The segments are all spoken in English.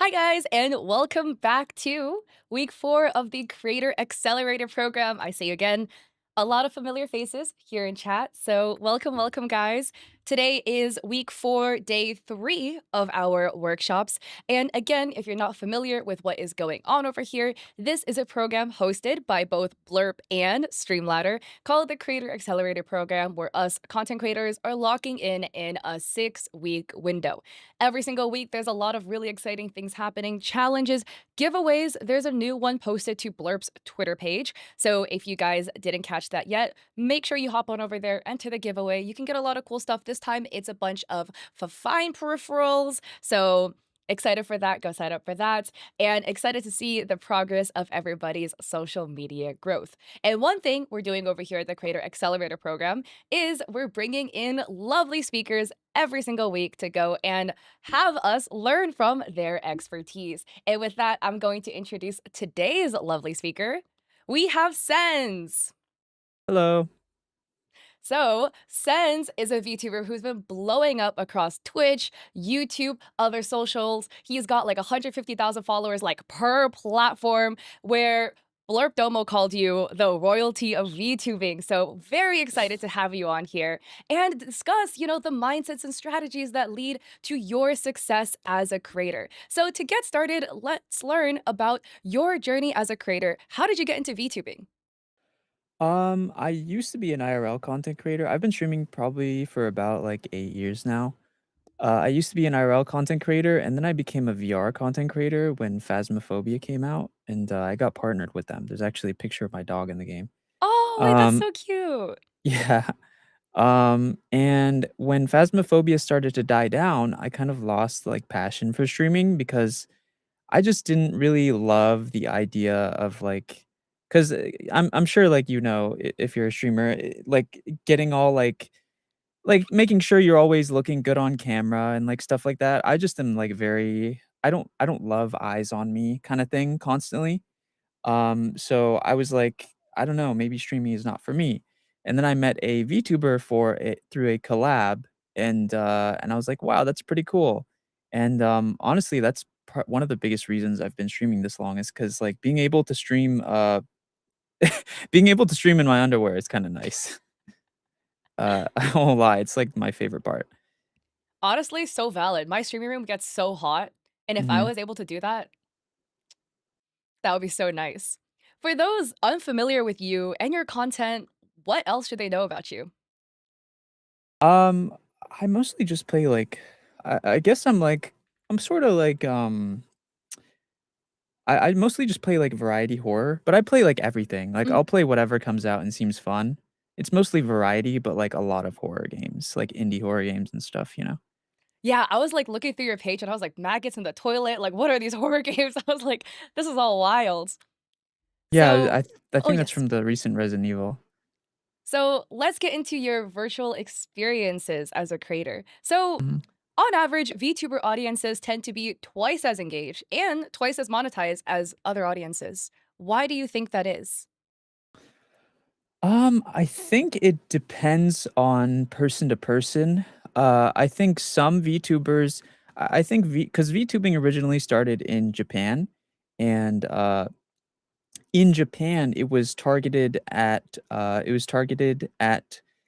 Hi, guys, and welcome back to week 4 of the Creator Accelerator program. I say again, a lot of familiar faces here in chat. So, welcome, guys. Today is week 4, day 3 of our workshops. And again, if you're not familiar with what is going on over here, this is a program hosted by both Blurp and Streamladder called the Creator Accelerator program, where us content creators are locking in a 6-week window. Every single week, there's a lot of really exciting things happening, challenges, giveaways. There's a new one posted to Blurp's Twitter page. So if you guys didn't catch that yet, make sure you hop on over there, enter the giveaway. You can get a lot of cool stuff. This time, it's a bunch of fine peripherals. So excited for that. Go sign up for that. And excited to see the progress of everybody's social media growth. And one thing we're doing over here at the Creator Accelerator program is we're bringing in lovely speakers every single week to go and have us learn from their expertise. And with that, I'm going to introduce today's lovely speaker. We have Sens. Hello. So, Sens is a VTuber who's been blowing up across Twitch, YouTube, other socials. He's got like 150,000 followers like per platform, where Blurp Domo called you the royalty of VTubing. So, very excited to have you on here and discuss, the mindsets and strategies that lead to your success as a creator. So, to get started, let's learn about your journey as a creator. How did you get into VTubing? I used to be an IRL content creator. I've been streaming probably for about like 8 years now. I used to be an IRL content creator, and then I became a VR content creator when Phasmophobia came out, and I got partnered with them. There's actually a picture of my dog in the game. Oh, wait, that's Um, so cute. yeah. And when Phasmophobia started to die down, I kind of lost like passion for streaming because I just didn't really love the idea of, like, 'cause, I'm sure, like, if you're a streamer, like, getting all, like, making sure you're always looking good on camera and, like, stuff like that. I just am, like, very I don't love eyes on me kinda thing constantly. So I was like, "I don't know, maybe streaming is not for me." And then I met a VTuber for it through a collab, and I was like, "Wow, that's pretty cool." And, honestly, that's one of the biggest reasons I've been streaming this long is because like, being able to stream in my underwear is kinda nice. I won't lie, it's, like, my favorite part. Honestly, so valid. My streaming room gets so hot, and if I Mhm. was able to do that, that would be so nice. For those unfamiliar with you and your content, what else should they know about you? Um, I mostly just play, like I guess I'm sorta like, I mostly just play, like, variety horror, but I play, like, everything, like, Mm, I'll play whatever comes out and seems fun. It's mostly variety, but, like, a lot of horror games, like, indie horror games and stuff, you know? yeah, I was, like, looking through your page, and I was like, "Maggots in the toilet, like, what are these horror games?" I was like, "This is all wild." Yeah, So I oh, think that's yes. from the recent Resident Evil. So let's get into your virtual experiences as a creator. So, Mhm. on average, VTuber audiences tend to be twice as engaged and twice as monetized as other audiences. Why do you think that is? I think it depends on person to person. I think some VTubers I think because VTubing originally started in Japan, and, in Japan, it was targeted at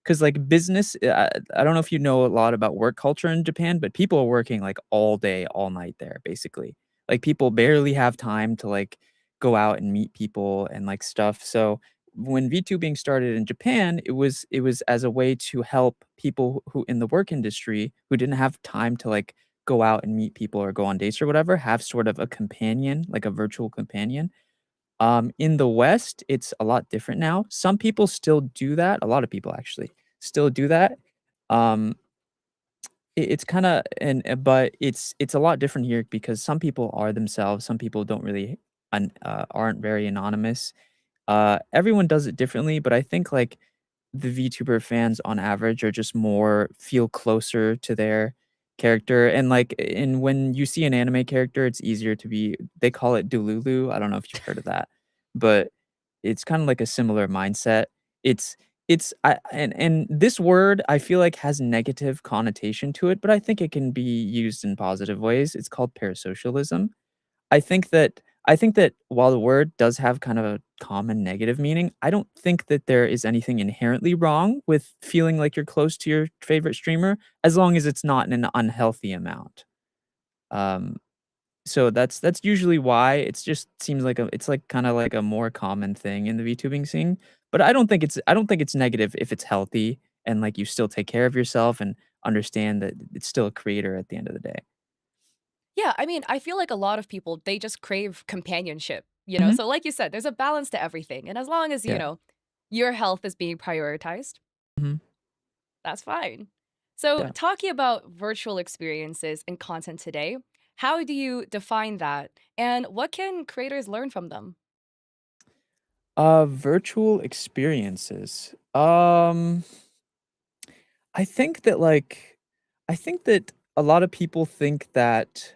because like, business I don't know if you know a lot about work culture in Japan, but people are working, like, all day, all night there, basically. Like, people barely have time to, like, go out and meet people and, like, stuff, so when VTubing started in Japan, it was as a way to help people who in the work industry who didn't have time to, like, go out and meet people or go on dates or whatever, have sort of a companion, like a virtual companion. In the West, it's a lot different now. Some people still do that, a lot of people actually still do that. Um, it's kinda but it's a lot different here because some people are themselves, some people don't really aren't very anonymous. Everyone does it differently, but I think, like, the VTuber fans on average are just more feel closer to their character, and when you see an anime character, it's easier to be they call it Delulu, I don't know if you've heard of that, but it's kinda like a similar mindset. It's and this word I feel like has negative connotation to it, but I think it can be used in positive ways. It's called parasocialism. I think that while the word does have kind of a common negative meaning, I don't think that there is anything inherently wrong with feeling like you're close to your favorite streamer, as long as it's not in an unhealthy amount. Um, so that's usually why it's just seems like it's like kinda like a more common thing in the VTubing scene, but I don't think it's negative if it's healthy and, like, you still take care of yourself and understand that it's still a creator at the end of the day. Yeah, I mean, I feel like a lot of people, they just crave companionship, you know? Mhm. So like you said, there's a balance to everything, and as long as, Yeah. your health is being prioritized, Mhm. that's fine. So, Yeah. talking about virtual experiences and content today, how do you define that? And what can creators learn from them? Virtual experiences. I think that, I think that a lot of people think that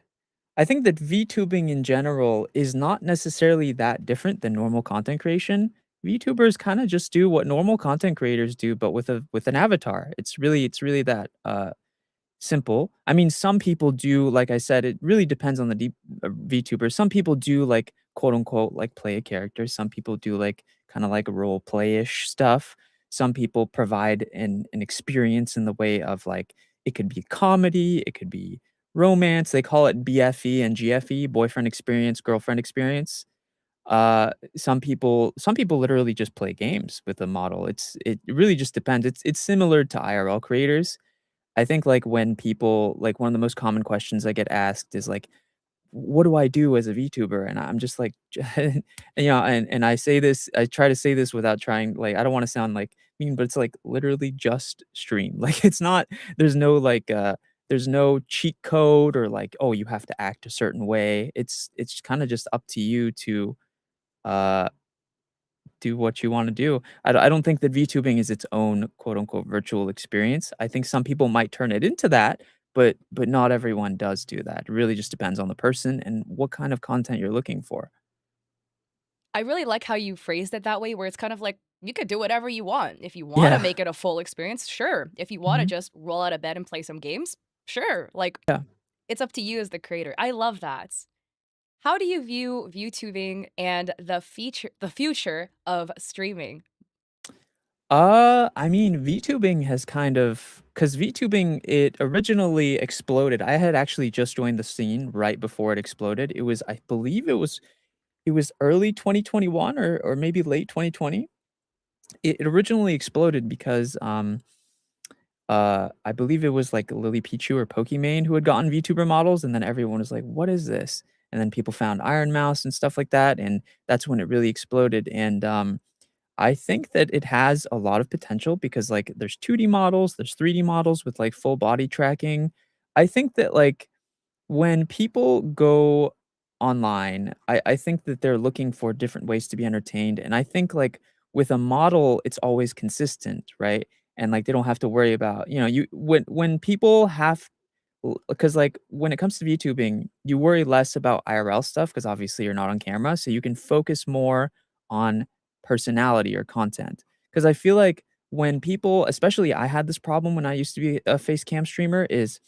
I think that VTubing in general is not necessarily that different than normal content creation. VTubers kinda just do what normal content creators do, but with an avatar. It's really that, simple. I mean, some people do, like I said, it really depends on the VTuber. Some people do like quote unquote like play a character. Some people do like kind of like role play-ish stuff. Some people provide an experience in the way of like it could be comedy, it could be romance. They call it BFE and GFE, boyfriend experience, girlfriend experience. Some people literally just play games with the model. It really just depends. It's similar to IRL creators. I think, like, when people like, one of the most common questions I get asked is, like, "What do I do as a VTuber?" And I'm just like, and I try to say this without trying like, I don't wanna sound, like, mean, but it's, like, literally just stream. Like, it's not there's no, there's no cheat code or, like, "Oh, you have to act a certain way." It's kinda just up to you to, uh do what you wanna do. I don't think that VTubing is its own quote unquote "virtual experience." I think some people might turn it into that, but not everyone does do that. It really just depends on the person and what kind of content you're looking for. I really like how you phrased it that way, where it's kind of like you could do whatever you want. If you want to Yeah. make it a full experience, sure. If you want to Mhm. just roll out of bed and play some games, sure. Like Yeah. it's up to you as the creator. I love that. How do you view VTubing and the future of streaming? I mean, VTubing has kind of because VTubing, it originally exploded. I had actually just joined the scene right before it exploded. I believe it was early 2021 or maybe late 2020. It originally exploded because, I believe it was, like, Lily Pichu or Pokimane who had gotten VTuber models, and then everyone was like, "What is this?" And then people found Iron Mouse and stuff like that, and that's when it really exploded, and, I think that it has a lot of potential because, like, there's 2D models, there's 3D models with, like, full body tracking. I think that, like, when people go online, I think that they're looking for different ways to be entertained, and I think, like, with a model, it's always consistent, right? And, like, they don't have to worry about you when people have because, like, when it comes to VTubing, you worry less about IRL stuff because obviously you're not on camera, so you can focus more on personality or content. Because I feel like when people especially I had this problem when I used to be a face cam streamer is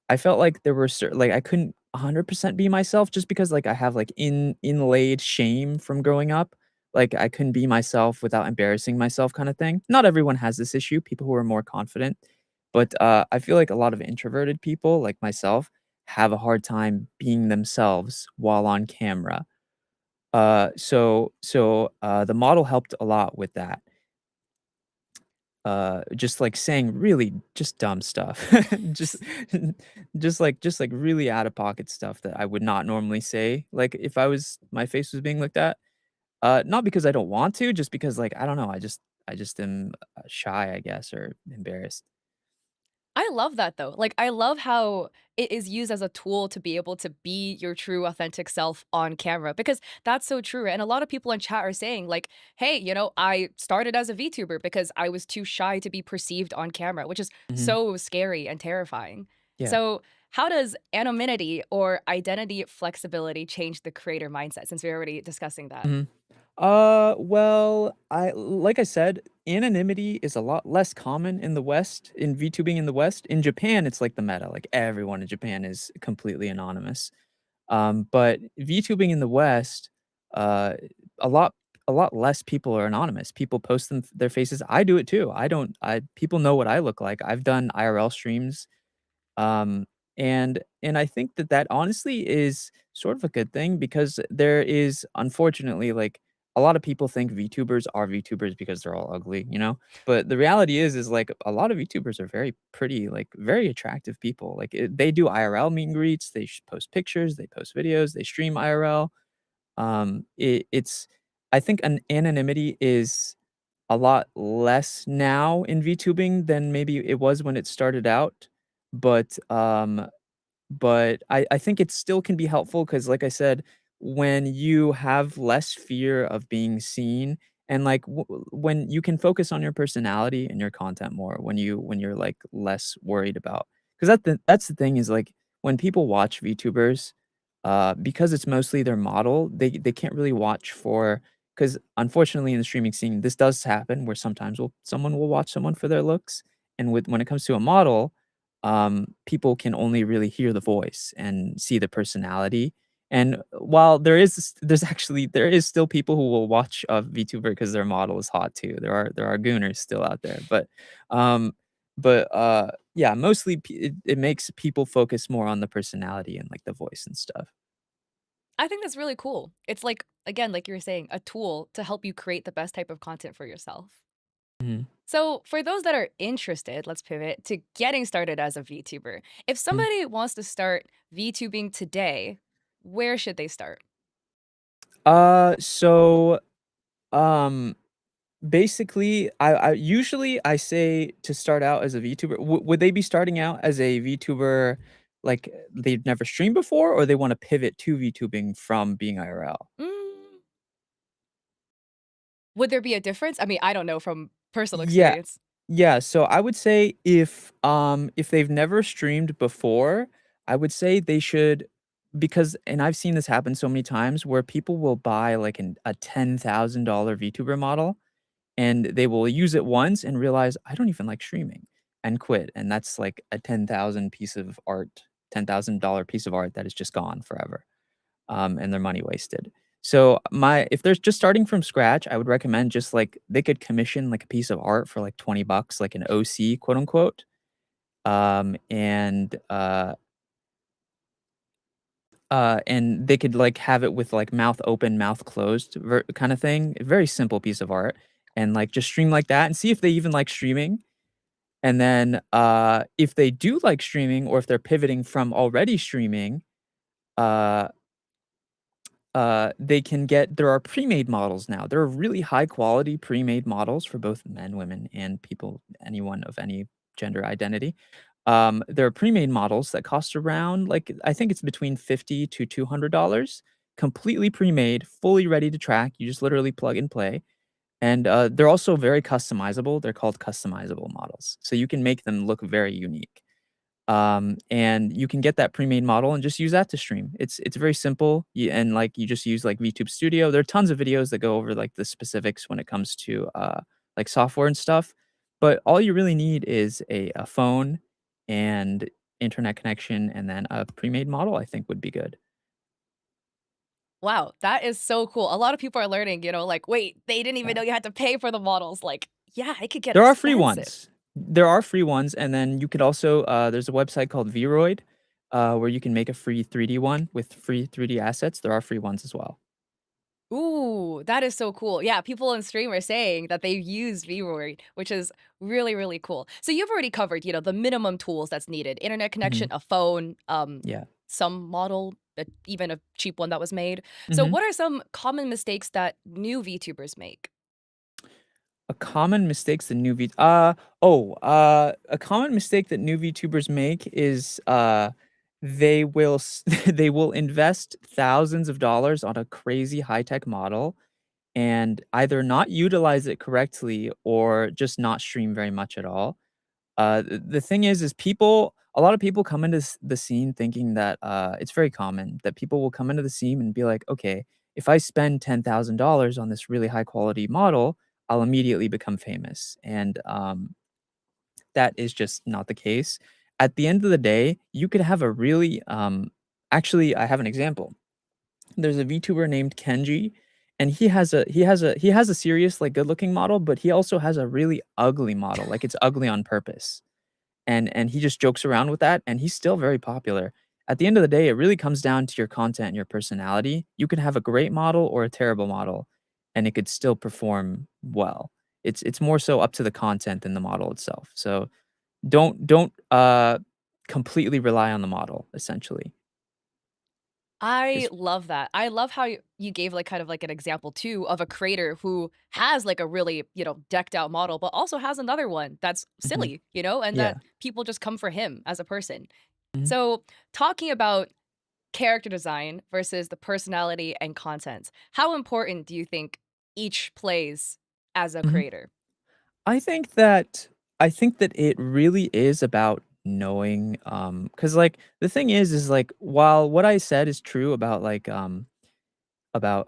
I felt like there were like, I couldn't 100% be myself just because, like, I have, like, inlaid shame from growing up. Like, I couldn't be myself without embarrassing myself kinda thing. Not everyone has this issue, people who are more confident, but, I feel like a lot of introverted people, like myself, have a hard time being themselves while on camera. The model helped a lot with that. Just, like, saying really just dumb stuff. Just just, like, really out of pocket stuff that I would not normally say, like, if my face was being looked at. Not because I don't want to, just because, like, I don't know, I just am, shy, I guess, or embarrassed. I love that though. Like, I love how it is used as a tool to be able to be your true authentic self on camera because that's so true. And a lot of people in chat are saying, like, hey, I started as a VTuber because I was too shy to be perceived on camera, which is Mhm. so scary and terrifying. Yeah. So, how does anonymity or identity flexibility change the creator mindset since we're already discussing that? Mhm. Well, I like I said, anonymity is a lot less common in the West, in VTubing in the West. In Japan, it's like the meta, like, everyone in Japan is completely anonymous. But VTubing in the West, uh, a lot a lot less people are anonymous. People post their faces. I do it too. I don't I People know what I look like. I've done IRL streams, um, and I think that that honestly is sort of a good thing because there is unfortunately, like, a lot of people think VTubers are VTubers because they're all ugly, you know? But the reality is, like, a lot of VTubers are very pretty, like, very attractive people. Like, they do IRL meet and greets, they post pictures, they post videos, they stream IRL. It's I think an anonymity is a lot less now in VTubing than maybe it was when it started out, but, I think it still can be helpful because, like I said, when you have less fear of being seen and, like, when you can focus on your personality and your content more when you're, like, less worried about, because that's the thing is, like, when people watch VTubers, because it's mostly their model, they can't really watch for, because unfortunately in the streaming scene, this does happen where sometimes someone will watch someone for their looks, and when it comes to a model, people can only really hear the voice and see the personality. And while there is still people who will watch a VTuber because their model is hot too. There are gooners still out there, um, yeah, mostly it makes people focus more on the personality and like the voice and stuff. I think that's really cool. It's like, again, like you were saying, a tool to help you create the best type of content for yourself. Mhm, So, for those that are interested, let's pivot to getting started as a VTuber. If mhm. somebody wants to start VTubing today, where should they start? So, um, basically, I usually I say to start out as a VTuber. Would they be starting out as a VTuber, like, they've never streamed before, or they wanna pivot to VTubing from being IRL? Mm, would there be a difference? I mean, I don't know from personal Yeah. experience. Yeah, so I would say if they've never streamed before, I would say they should, because and I've seen this happen so many times where people will buy, like, a $10,000 VTuber model, and they will use it once and realize, "I don't even like streaming," and quit, and that's like a 10,000 piece of art $10,000 piece of art that is just gone forever, and their money wasted. So, my if they're just starting from scratch, I would recommend just, like, they could commission, like, a piece of art for, like, 20 bucks, like an OC, quote, unquote, and, and they could, like, have it with, like, mouth open, mouth closed kinda thing, a very simple piece of art, and, like, just stream like that and see if they even like streaming. And then, if they do like streaming or if they're pivoting from already streaming, uh, they can get there are pre-made models now. There are really high quality pre-made models for both men, women, and people, anyone of any gender identity. There are pre-made models that cost around, like, I think it's between 50 to $200, completely pre-made, fully ready to track. You just literally plug and play. And, they're also very customizable. They're called customizable models. So you can make them look very unique. And you can get that pre-made model and just use that to stream. It's very simple, and, like, you just use, like, VTube Studio. There are tons of videos that go over, like, the specifics when it comes to, like, software and stuff, but all you really need is a phone and internet connection, and then a pre-made model, I think, would be good. Wow, that is so cool. A lot of people are learning, like, wait, they didn't even Yeah. know you had to pay for the models. Like, yeah, it could get There are free expensive. ones. There are free ones, and then you could also, there's a website called Vroid, where you can make a free 3D one with free 3D assets. There are free ones as well. Ooh, that is so cool. Yeah, people on stream are saying that they use VRoid, which is really, really cool. So you've already covered, the minimum tools that's needed: internet connection, Mhm. a phone, Yeah. some model, even a cheap one that was made. So Mhm. what are some common mistakes that new VTubers make? A common mistakes that new V a common mistake that new VTubers make is, they will invest thousands of dollars on a crazy high-tech model and either not utilize it correctly or just not stream very much at all. The thing is a lot of people come into the scene thinking that, it's very common that people will come into the scene and be like, "Okay, if I spend $10,000 on this really high quality model, I'll immediately become famous." And, that is just not the case. At the end of the day, you could have a really, Actually, I have an example. There's a VTuber named Kenji, and he has a serious, like, good-looking model, but he also has a really ugly model, like, it's ugly on purpose. And he just jokes around with that, and he's still very popular. At the end of the day, it really comes down to your content and your personality. You can have a great model or a terrible model, and it could still perform well. It's more so up to the content than the model itself. So don't completely rely on the model, essentially. I Is love that. I love how you gave, like, kind of like an example too of a creator who has, like, a really, decked out model, but also has another one that's Mhm. silly, and that Yeah. people just come for him as a person. Mhm. So, talking about character design versus the personality and content, how important do you think each plays as a Mhm. creator? I think that it really is about knowing, because like, the thing is, like, while what I said is true about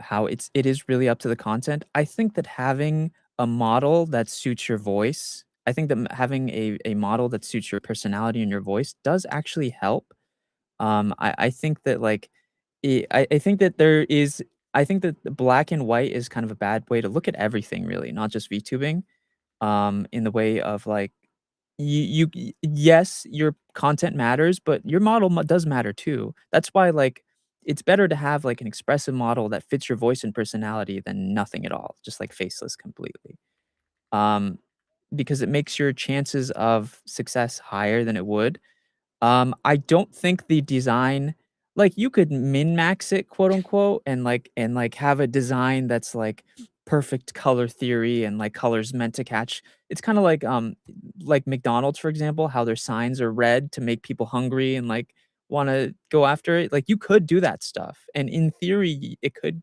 how it is really up to the content, I think that having a model that suits your voice, I think that having a model that suits your personality and your voice does actually help. I think that, like, I think that I think that the black and white is kind of a bad way to look at everything really, not just VTubing, in the way of, like, yes, your content matters, but your model does matter too. That's why, like, it's better to have, like, an expressive model that fits your voice and personality than nothing at all, just, like, faceless completely. Um, because it makes your chances of success higher than it would. I don't think the design, like, you could min-max it, quote, unquote, and have a design that's, like, perfect color theory and, like, colors meant to catch. It's kinda like McDonald's, for example, how their signs are red to make people hungry and, like, wanna go after it. Like, you could do that stuff, and in theory, it could,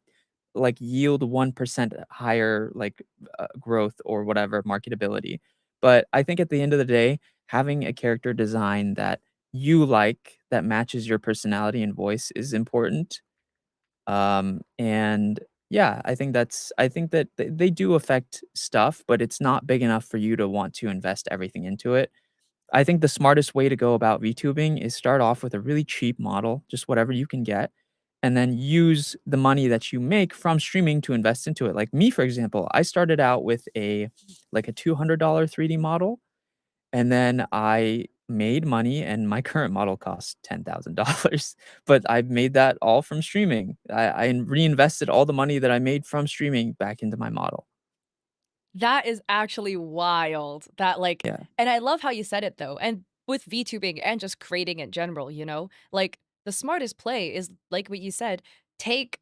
like, yield 1% higher, like, growth or whatever, marketability. But I think at the end of the day, having a character design that you like, that matches your personality and voice is important. And yeah, I think that they do affect stuff, but it's not big enough for you to want to invest everything into it. I think the smartest way to go about VTubing is start off with a really cheap model, just whatever you can get, and then use the money that you make from streaming to invest into it. Like me, for example, I started out with a $200 3D model, and then I made money and my current model costs $10,000, but I made that all from streaming. I reinvested all the money that I made from streaming back into my model. That is actually wild. That, like, Yeah. and I love how you said it though. And with VTubing and just creating in general, like, the smartest play is like what you said, take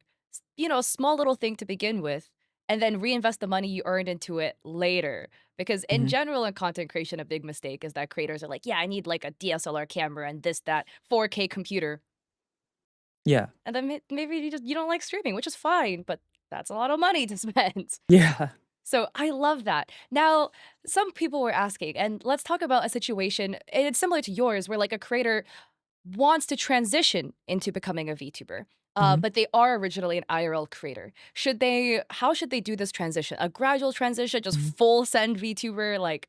a small little thing to begin with and then reinvest the money you earned into it later. Because in Mhm. general in content creation, a big mistake is that creators are like, yeah, I need like a DSLR camera and this, that, 4K computer. Yeah. And then maybe you don't like streaming, which is fine, but that's a lot of money to spend. Yeah. So I love that. Now, some people were asking, and let's talk about a situation, and it's similar to yours, where like a creator wants to transition into becoming a VTuber, Mhm. but they are originally an IRL creator. How should they do this transition? A gradual transition, just Mhm. full send VTuber? Like,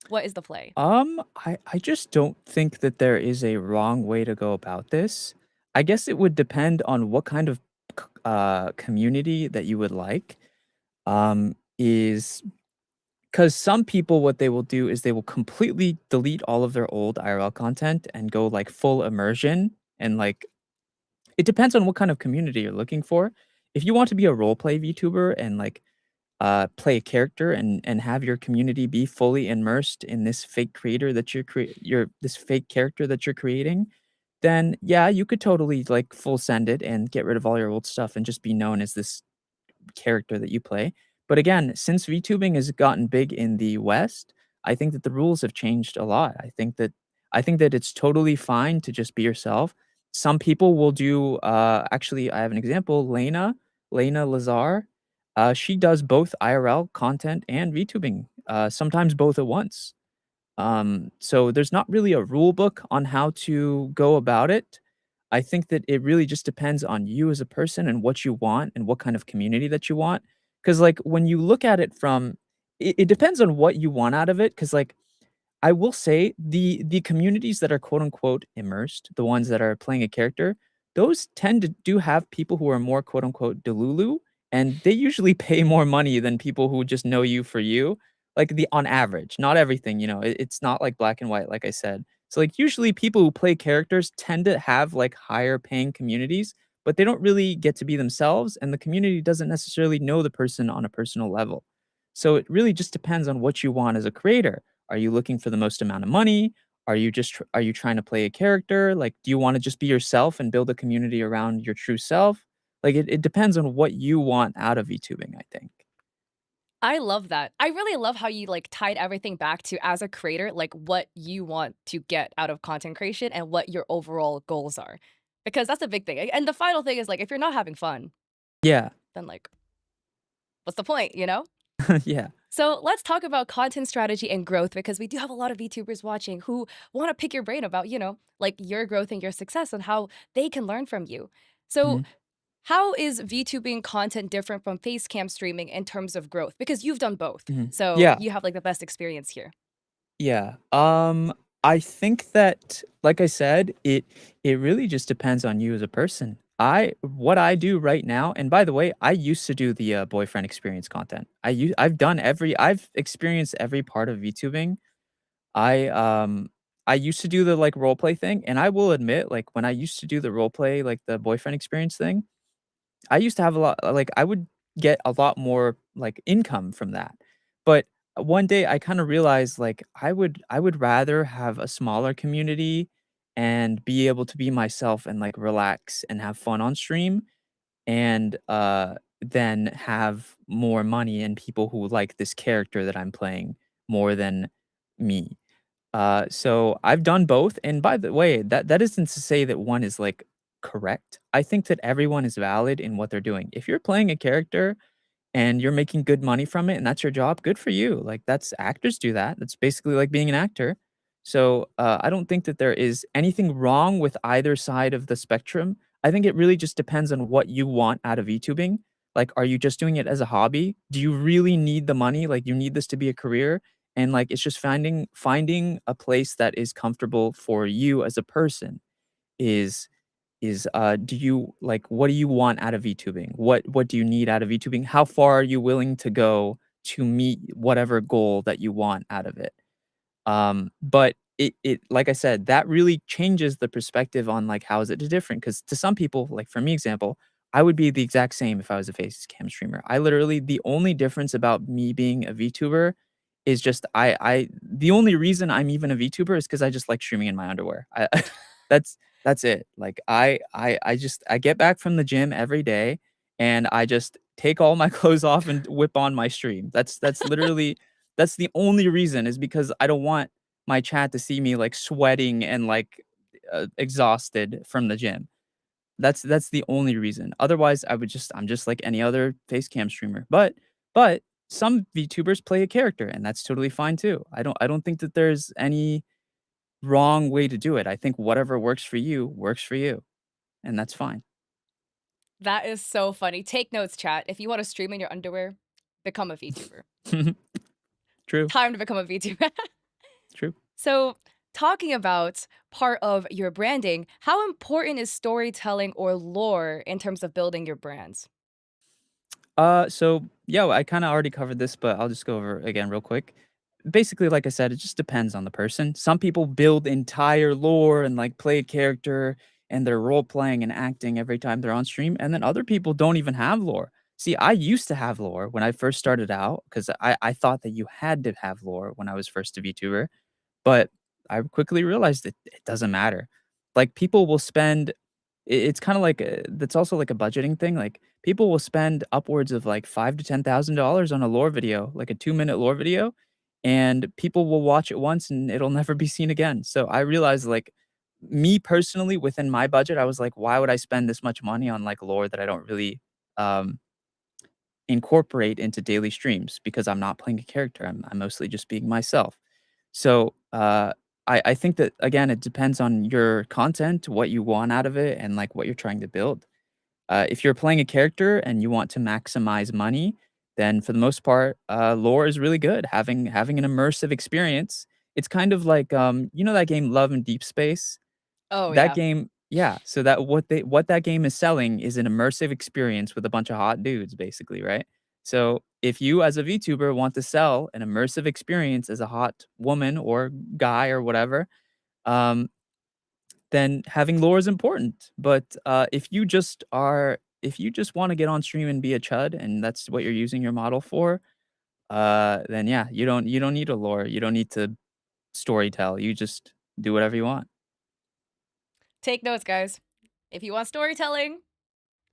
what is the play? I just don't think that there is a wrong way to go about this. I guess it would depend on what kind of community that you would like. Is because some people, what they will do is they will completely delete all of their old IRL content and go, like, full immersion, and, like, it depends on what kind of community you're looking for. If you want to be a role play VTuber and, like, play a character and have your community be fully immersed in this fake creator that you're this fake character that you're creating, then yeah, you could totally, like, full send it and get rid of all your old stuff and just be known as this character that you play. But again, since VTubing has gotten big in the West, I think that the rules have changed a lot. I think that it's totally fine to just be yourself. Some people will do actually I have an example, Lena Lazar. She does both IRL content and VTubing, sometimes both at once. So there's not really a rule book on how to go about it. I think that it really just depends on you as a person and what you want and what kind of community that you want. Because, like, when you look at it from, it depends on what you want out of it. Because, like, I will say the communities that are quote unquote immersed, the ones that are playing a character, those tend to do have people who are more quote unquote "delulu," and they usually pay more money than people who just know you for you, like the on average, not everything, it's not like black and white, like I said. So like usually people who play characters tend to have like higher paying communities, but they don't really get to be themselves, and the community doesn't necessarily know the person on a personal level. So it really just depends on what you want as a creator. Are you looking for the most amount of money? Are you trying to play a character? Like, do you wanna just be yourself and build a community around your true self? Like, it depends on what you want out of VTubing, I think. I love that. I really love how you, like, tied everything back to, as a creator, like, what you want to get out of content creation and what your overall goals are. Because that's a big thing, and the final thing is, like, if you're not having fun, Yeah. then, like, what's the point, you know? Yeah. So let's talk about content strategy and growth because we do have a lot of VTubers watching who want to pick your brain about, like your growth and your success and how they can learn from you. So Mhm, how is VTubing content different from face cam streaming in terms of growth? Because you've done both. mhm. So Yeah. you have like the best experience here. Yeah. I think that, like I said, it really just depends on you as a person. What I do right now, and by the way, I used to do the boyfriend experience content. I've experienced every part of VTubing. I I used to do the like role play thing, and I will admit, like when I used to do the role play, like the boyfriend experience thing, I used to have a lot like, I would get a lot more, like, income from that, but one day I kinda realized, like, I would rather have a smaller community and be able to be myself and, like, relax and have fun on stream and, then have more money and people who like this character that I'm playing more than me. So I've done both, and by the way, that isn't to say that one is, like, correct. I think that everyone is valid in what they're doing. If you're playing a character and you're making good money from it and that's your job, good for you. Like, that's actors do that. That's basically like being an actor. So, I don't think that there is anything wrong with either side of the spectrum. I think it really just depends on what you want out of YouTubing. Like, are you just doing it as a hobby? Do you really need the money? Like, you need this to be a career? And like, it's just finding a place that is comfortable for you as a person is do you like, what do you want out of VTubing? What do you need out of VTubing? How far are you willing to go to meet whatever goal that you want out of it? But it like I said, that really changes the perspective on, like, how is it different? Because to some people, like for me example, I would be the exact same if I was a face cam streamer. I literally the only difference about me being a VTuber is just I the only reason I'm even a VTuber is because I just like streaming in my underwear. I that's that's it. Like, I get back from the gym every day, and I just take all my clothes off and whip on my stream. That's literally that's the only reason is because I don't want my chat to see me, like, sweating and, like, exhausted from the gym. That's the only reason. Otherwise, I'm just like any other face cam streamer. But some VTubers play a character, and that's totally fine too. I don't think that there's any wrong way to do it. I think whatever works for you, and that's fine. That is so funny. Take notes, chat. If you want to stream in your underwear, become a VTuber. True, Time to become a VTuber. true. So, talking about part of your branding, how important is storytelling or lore in terms of building your brands? So yeah, I kind of already covered this, but I'll just go over it again real quick. Basically, like I said, it just depends on the person. Some people build entire lore and like play a character and they're role playing and acting every time they're on stream, and then other people don't even have lore. See, I used to have lore when I first started out because I thought that you had to have lore when I was first a VTuber. But I quickly realized it doesn't matter. Like, people will spend it's kinda like a that's also like a budgeting thing, like, people will spend upwards of, like, 5 to $10,000 on a lore video, like a 2-minute lore video, and people will watch it once and it'll never be seen again. So, I realized, like, me personally, within my budget, I was like, "Why would I spend this much money on, like, lore that I don't really, um, incorporate into daily streams?" Because I'm not playing a character, I'm mostly just being myself. So, I think that, again, it depends on your content, what you want out of it, and, like, what you're trying to build. If you're playing a character and you want to maximize money, then for the most part, lore is really good. Having an immersive experience. It's kind of like, you know that game Love and Deep Space? Oh, That yeah. game Yeah, so that what that game is selling is an immersive experience with a bunch of hot dudes, basically, right? So, if you as a VTuber want to sell an immersive experience as a hot woman or guy or whatever, um, then having lore is important. But, if you just wanna get on stream and be a chud and that's what you're using your model for, then yeah, you don't need a lore, you don't need to story tell, you just do whatever you want. Take notes, guys. If you want storytelling,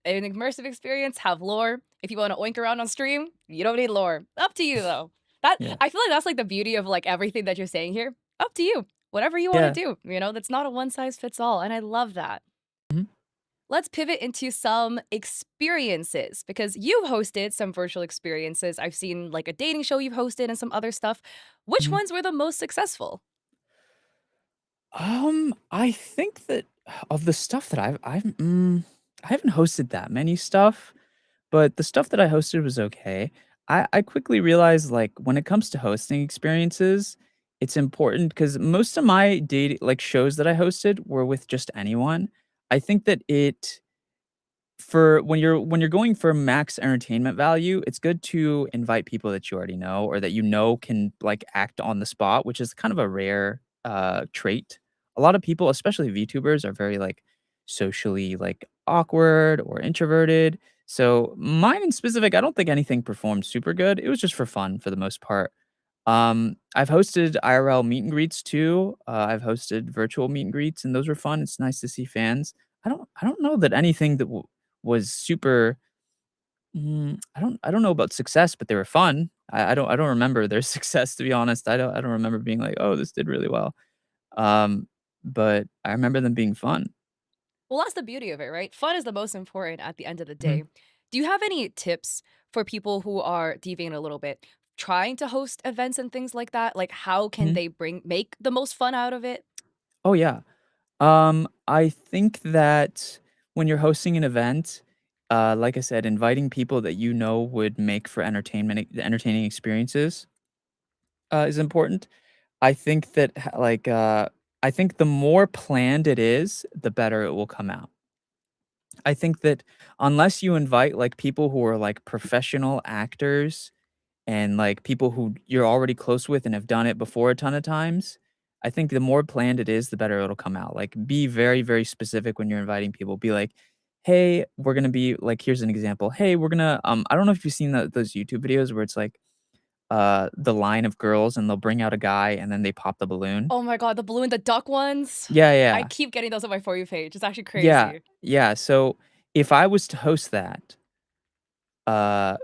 an immersive experience, have lore. If you want to oink around on stream, you don't need lore. Up to you though. That Yeah. I feel like that's like the beauty of like everything that you're saying here. Up to you. Whatever you want to Yeah. do. That's not a one size fits all. And I love that. Mhm, Let's pivot into some experiences because you've hosted some virtual experiences. I've seen like a dating show you've hosted and some other stuff. Which mhm. ones were the most successful? I think that of the stuff that I haven't hosted that many stuff, but the stuff that I hosted was okay. I quickly realized like when it comes to hosting experiences, it's important because most of my date like shows that I hosted were with just anyone. I think that it for when you're going for max entertainment value, it's good to invite people that you already know or that you know can, like, act on the spot, which is kind of a rare, trait. A lot of people, especially VTubers, are very, like, socially, like, awkward or introverted. So, mine in specific, I don't think anything performed super good. It was just for fun for the most part. I've hosted IRL meet and greets too. I've hosted virtual meet and greets, and those were fun. It's nice to see fans. I don't know that anything that was super I don't know about success, but they were fun. I don't remember their success, to be honest. I don't remember being like, "Oh, this did really well." Um, but I remember them being fun. Well, that's the beauty of it, right? Fun is the most important at the end of the Mhm, day. Do you have any tips for people who are deviating a little bit, trying to host events and things like that? Like how can mhm. they make the most fun out of it? Oh, yeah. I think that when you're hosting an event, like I said, inviting people that you know would make for entertaining experiences, is important. I think that, I think the more planned it is, the better it will come out. I think that unless you invite, like, people who are, like, professional actors and, like, people who you're already close with and have done it before a ton of times, I think the more planned it is, the better it'll come out. Like, be very, very specific when you're inviting people. Be like, "Hey, we're gonna be" like, here's an example. "Hey, we're gonna" I don't know if you've seen those YouTube videos where it's, like, the line of girls and they'll bring out a guy and then they pop the balloon. Oh my god, the blue and the duck ones. Yeah, I yeah. keep getting those on my For You page. It's actually Yeah, crazy. yeah, so if I was to host that, uh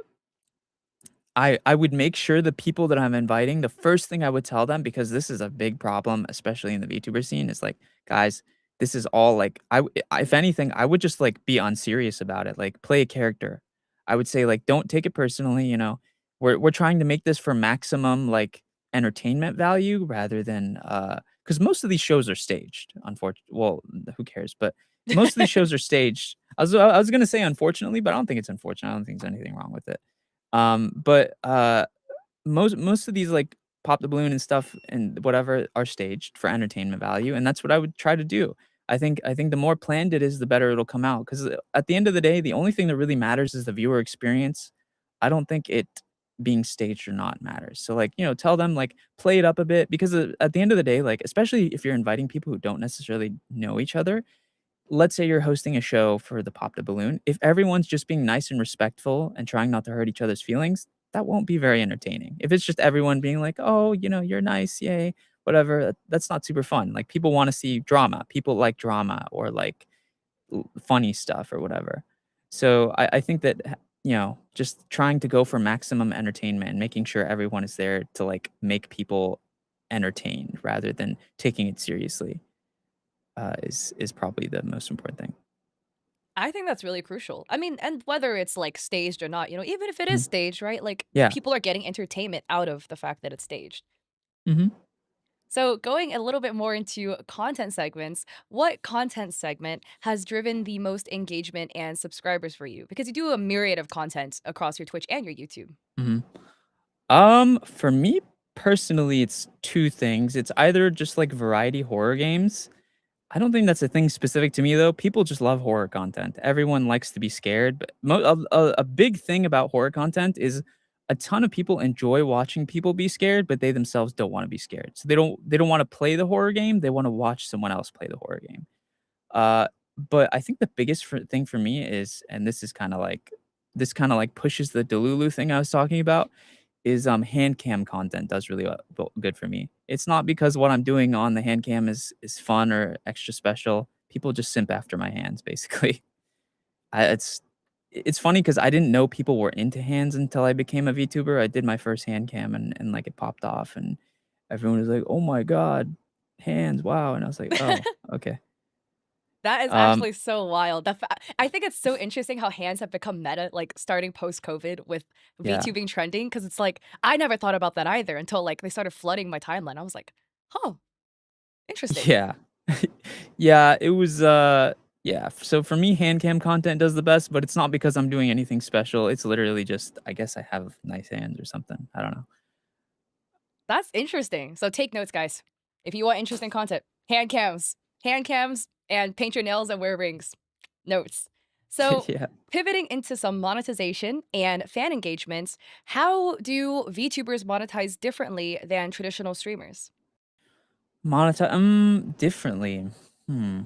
I would make sure the people that I'm inviting, the first thing I would tell them, because this is a big problem, especially in the VTuber scene, is like, guys, this is all like, if anything, I would just like be unserious about it. Like, play a character. I would say like, don't take it personally. You know, we're trying to make this for maximum like entertainment value rather than because most of these shows are staged. Unfortunately, well, who cares? But most of these shows are staged. I was gonna say unfortunately, but I don't think it's unfortunate. I don't think there's anything wrong with it. But most of these like pop the balloon and stuff and whatever are staged for entertainment value, and that's what I would try to do. I think the more planned it is, the better it'll come out. Because at the end of the day, the only thing that really matters is the viewer experience. I don't think it being staged or not matters. So like tell them like play it up a bit because at the end of the day, like especially if you're inviting people who don't necessarily know each other, let's say you're hosting a show for the Pop the Balloon. If everyone's just being nice and respectful and trying not to hurt each other's feelings, that won't be very entertaining. If it's just everyone being like, "Oh, you're nice, yay," whatever, that's not super fun. Like people want to see drama. People like drama or like funny stuff or whatever. So I think that just trying to go for maximum entertainment and making sure everyone is there to like make people entertained rather than taking it seriously is probably the most important thing. I think that's really crucial. I mean, and whether it's like staged or not, even if it is Mhm. staged, right? Like Yeah. people are getting entertainment out of the fact that it's staged. Mhm. So, going a little bit more into content segments, what content segment has driven the most engagement and subscribers for you? Because you do a myriad of content across your Twitch and your YouTube. Mhm. For me personally, it's 2 things. It's either just like variety horror games. I don't think that's a thing specific to me though. People just love horror content. Everyone likes to be scared, but a big thing about horror content is a ton of people enjoy watching people be scared, but they themselves don't want to be scared. So they don't want to play the horror game. They want to watch someone else play the horror game. Uh, but I think the biggest thing for me is, and this kind of like pushes the Delulu thing I was talking about, is hand cam content does really good for me. It's not because what I'm doing on the hand cam is fun or extra special. People just simp after my hands, basically. I, it's funny because I didn't know people were into hands until I became a VTuber. I did my first hand cam and like it popped off and everyone was like, "Oh my god, hands! Wow!" And I was like, "Oh, okay." That is Um, actually so wild. I think it's so interesting how hands have become meta, like starting post COVID with yeah, VTubing trending. Because it's like I never thought about that either until like they started flooding my timeline. I was like, "Huh, interesting." yeah. Yeah, it was, yeah, so for me, hand cam content does the best, but it's not because I'm doing anything special, it's literally just I guess I have nice hands or something, I don't know. That's interesting. So take notes, guys. If you want interesting content, hand cams, and paint your nails and wear rings. Notes. So Yeah. pivoting into some monetization and fan engagements, how do VTubers monetize differently than traditional streamers? Differently. Hmm.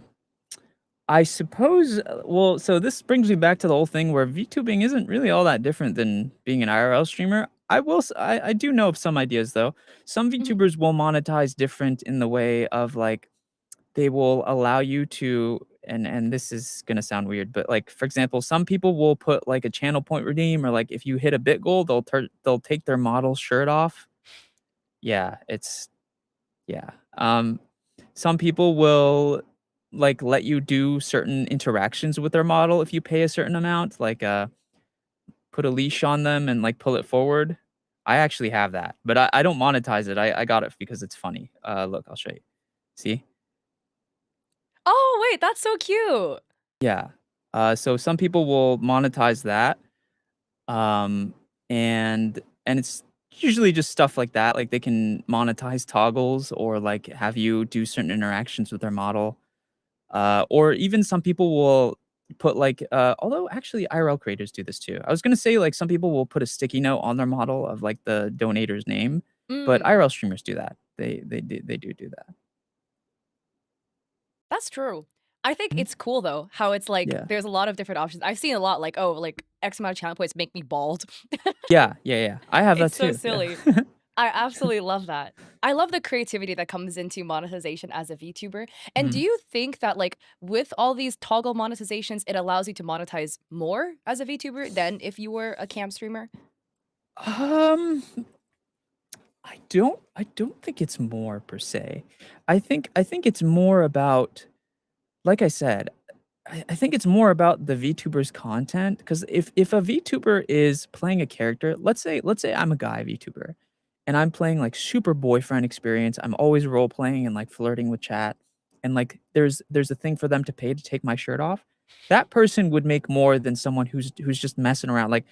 I suppose, well, so this brings me back to the whole thing where VTubing isn't really all that different than being an IRL streamer. I do know of some ideas though. Some Mhm. VTubers will monetize different in the way of like they will allow you to, and this is gonna sound weird, but like for example, some people will put like a channel point redeem or like if you hit a bit goal, they'll take their model shirt off. Yeah, it's yeah. Some people will like let you do certain interactions with their model if you pay a certain amount, like put a leash on them and like pull it forward. I actually have that, but I don't monetize it. I got it because it's funny. Look, I'll show you. See? Oh, wait, that's so cute. Yeah. So some people will monetize that. Um, and it's usually just stuff like that. Like they can monetize toggles or like have you do certain interactions with their model. Or even some people will put like although actually IRL creators do this too. I was gonna say like some people will put a sticky note on their model of like the donator's name, but Mm, IRL streamers do that. They do that. that's true. I think Mhm. it's cool though, how it's like Yeah. there's a lot of different options. I've seen a lot like, oh, like X amount of channel points make me bald. Yeah. I have that It's so too. Yeah. silly. I absolutely love that. I love the creativity that comes into monetization as a VTuber. And do Mhm. you think that like with all these toggle monetizations, it allows you to monetize more as a VTuber than if you were a cam streamer? Um I don't think it's more per se. I think it's more about like I said, I think it's more about the VTuber's content because if a VTuber is playing a character, let's say I'm a guy VTuber and I'm playing like super boyfriend experience. I'm always role playing and like flirting with chat, and like there's a thing for them to pay to take my shirt off. That person would make more than someone who's just messing around. Like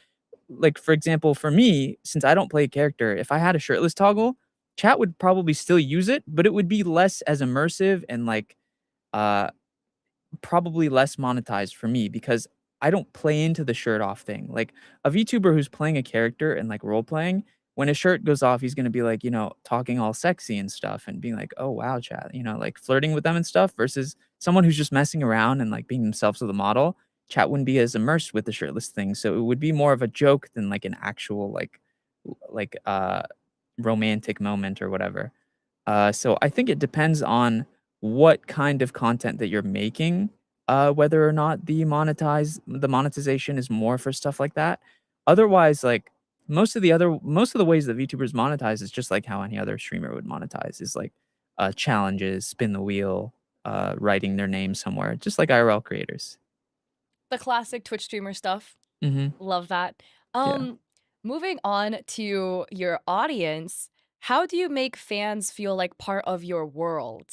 for example, for me, since I don't play a character, if I had a shirtless toggle, chat would probably still use it, but it would be less as immersive and like uh probably less monetized for me because I don't play into the shirt off thing. Like a VTuber who's playing a character and like role playing, when his shirt goes off, he's gonna be like, talking all sexy and stuff and being like, oh wow, chat, like flirting with them and stuff versus someone who's just messing around and like being themselves with a model. Chat wouldn't be as immersed with the shirtless thing. So it would be more of a joke than like an actual like romantic moment or whatever. So I think it depends on what kind of content that you're making, whether or not the monetization is more for stuff like that. Otherwise, like most of the ways that VTubers monetize is just like how any other streamer would monetize is like challenges, spin the wheel, writing their name somewhere, just like IRL creators. The classic Twitch streamer stuff. Hmm. Love that. Yeah. Moving on to your audience, how do you make fans feel like part of your world?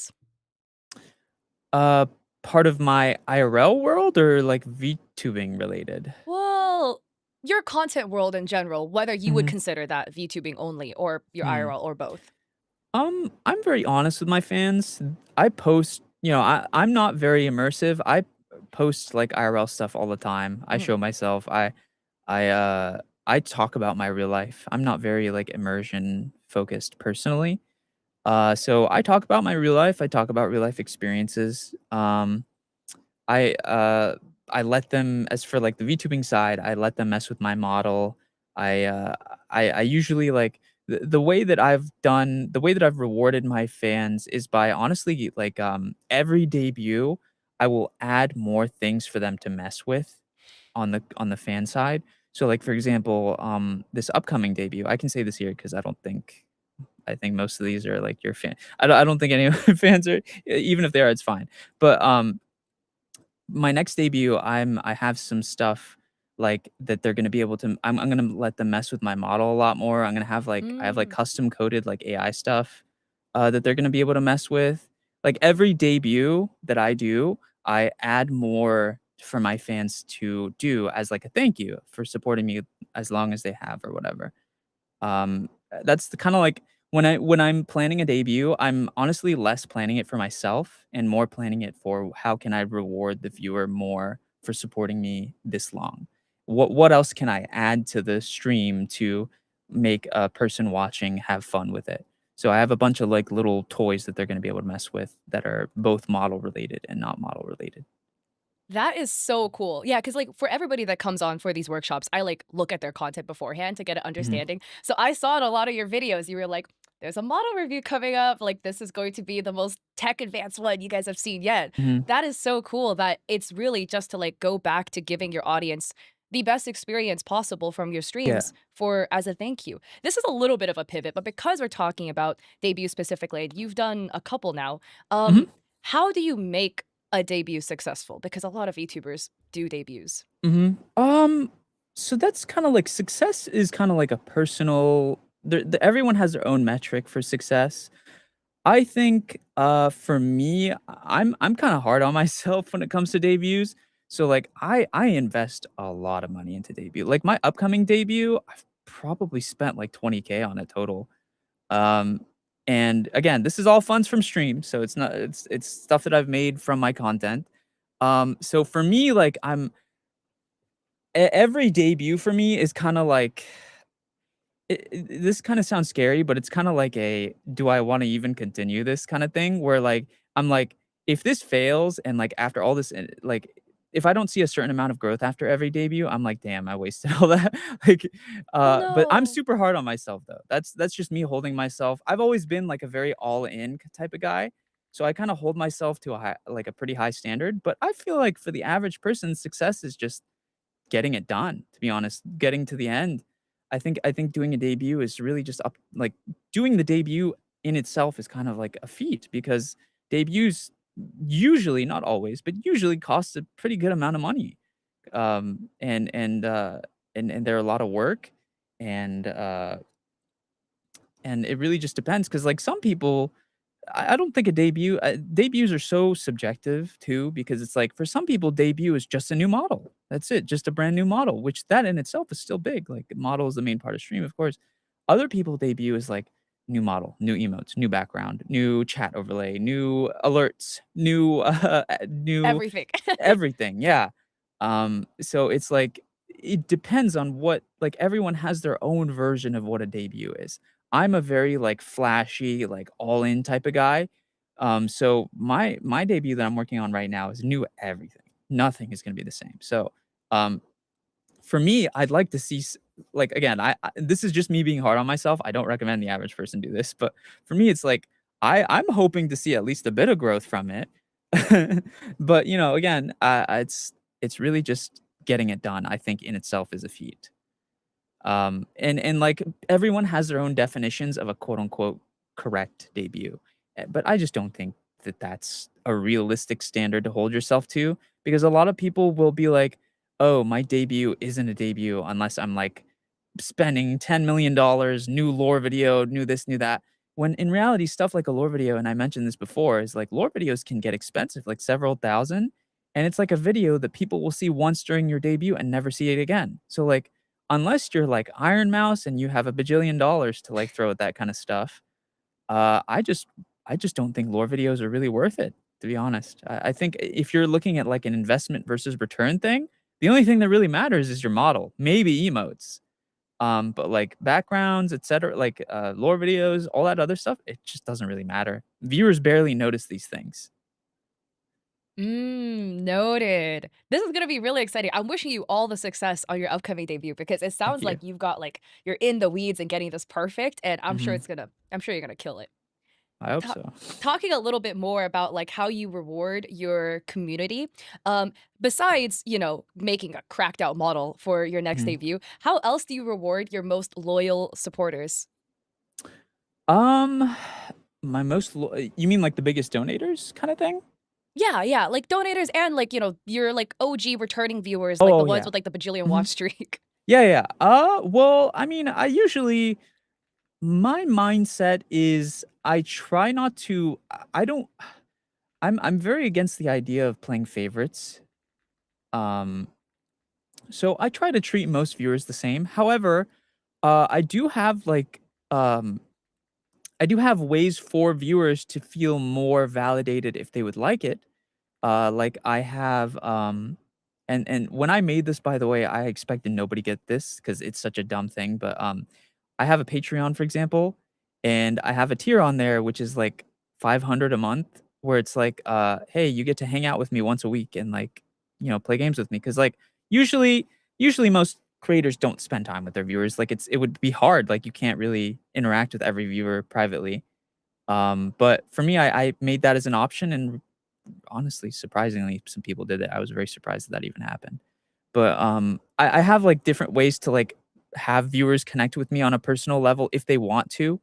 Uh, Part of my IRL world or like VTubing related? Well, your content world in general, whether you would consider that VTubing only or your Hmm. IRL or both. I'm very honest with my fans. I post I'm not very immersive. I post like IRL stuff all the time. I Mhm. show myself. I talk about my real life. I'm not very like immersion focused personally. So I talk about my real life. I talk about real life experiences. I uh I let them, as for like the VTubing side, I let them mess with my model. I uh I usually like the way that I've rewarded my fans is by honestly like every debut I will add more things for them to mess with on the fan side. So like for example, this upcoming debut, I can say this here because I think most of these are like your fan. I don't think any of my fans are, even if they are, it's fine. But my next debut, I have some stuff like that they're gonna be able to. I'm gonna let them mess with my model a lot more. I'm gonna have like I have like Mm. custom coded like AI stuff that they're gonna be able to mess with. Like every debut that I do, I add more for my fans to do as like a thank you for supporting me as long as they have or whatever. That's the kinda like when I'm planning a debut, I'm honestly less planning it for myself and more planning it for how can I reward the viewer more for supporting me this long? What else can I add to the stream to make a person watching have fun with it? So I have a bunch of, like, little toys that they're gonna be able to mess with that are both model related and not model related. That is so cool. Yeah, because like, for everybody that comes on for these workshops, I, like, look at their content beforehand to get an Mhm, understanding. So I saw in a lot of your videos, you were like, "There's a model review coming up, like, this is going to be the most tech advanced one you guys have seen yet." mhm. That is so cool that it's really just to, like, go back to giving your audience the best experience possible from your Yeah. streams for as a thank you. This is a little bit of a pivot, but because we're talking about debuts specifically, and you've done a couple now, Mhm. how do you make a debut successful? Because a lot of VTubers do debuts. Mhm. So that's kinda like success is kinda like a personal everyone has their own metric for success. I think, for me, I'm kinda hard on myself when it comes to debuts. So, like, I invest a lot of money into debut. Like, my upcoming debut, I've probably spent, like, 20K on it total. Um, and again, this is all funds from stream, so it's stuff that I've made from my content. So for me, like, every debut for me is kinda like this kinda sounds scary, but it's kinda like a, "Do I wanna even continue this?" kinda thing where, like, I'm like, "If this fails and, like, after all this like, if I don't see a certain amount of growth after every debut, I'm like, 'Damn, I wasted all that.'" Like, Oh, but I'm no. super hard on myself, though. That's just me holding myself. I've always been, like, a very all-in type of guy, so I kinda hold myself to a pretty high standard, but I feel like for the average person, success is just getting it done, to be honest, getting to the end. I think doing a debut is really just up like, doing the debut in itself is kind of like a feat because debuts usually, not always, but usually cost a pretty good amount of money. Um, and and, uh, and they're a lot of work, and, uh, and it really just depends because like, some people I don't think a debut debuts are so subjective too because it's like for some people debut is just a new model. That's it, just a brand new model, which that in itself is still big. Like model is the main part of stream, of course. Other people debut is like new model, new emotes, new background, new chat overlay, new alerts, new new Everything. everything, yeah. So it's like it depends on what like everyone has their own version of what a debut is. I'm a very like flashy, like all in type of guy. So my debut that I'm working on right now is new everything. Nothing is going to be the same. So, um, for me, I'd like to see like again, this is just me being hard on myself. I don't recommend the average person do this, but for me, it's like I'm hoping to see at least a bit of growth from it. But again, it's really just getting it done. I think in itself is a feat. And like everyone has their own definitions of a quote unquote correct debut. But I just don't think that that's a realistic standard to hold yourself to because a lot of people will be like, "Oh, my debut isn't a debut unless I'm like spending $10 million, new lore video, new this, new that." When in reality, stuff like a lore video, and I mentioned this before, is like lore videos can get expensive, like several thousand. And it's like a video that people will see once during your debut and never see it again. So like unless you're like Iron Mouse and you have a bajillion dollars to like throw at that kind of stuff, I just don't think lore videos are really worth it, to be honest. I think if you're looking at like an investment versus return thing, the only thing that really matters is your model, maybe emotes. But like backgrounds, etc., like lore videos, all that other stuff, it just doesn't really matter. Viewers barely notice these things. Noted. This is gonna be really exciting. I'm wishing you all the success on your upcoming debut because it Thank sounds you. like you've got like you're in the weeds and getting this perfect, and Hmm. I'm sure you're gonna kill it. I hope Ta so. Talking a little bit more about, like, how you reward your community, besides, making a cracked out model for your next Mhm. debut, how else do you reward your most loyal supporters? Um, my most you mean like the biggest donators kind of thing? Yeah, yeah, like, donators and, like, your, like, OG returning viewers, like, the Oh ones yeah. with, like, the bajillion Mhm. watch streak. Yeah, yeah. Well, I mean, I usually my mindset is I try not to. I don't. I'm very against the idea of playing favorites. Um, so I try to treat most viewers the same. However, I do have like um I do have ways for viewers to feel more validated if they would like it. Like I have and when I made this, by the way, I expected nobody get this because it's such a dumb thing, but I have a Patreon, for example, and I have a tier on there which is like 500 a month where it's like hey, you get to hang out with me once a week and like, play games with me cuz like usually usually most creators don't spend time with their viewers. Like it would be hard, like you can't really interact with every viewer privately. But for me, I made that as an option, and honestly, surprisingly, some people did it. I was very surprised that even happened. But I have like different ways to like have viewers connect with me on a personal level if they want to.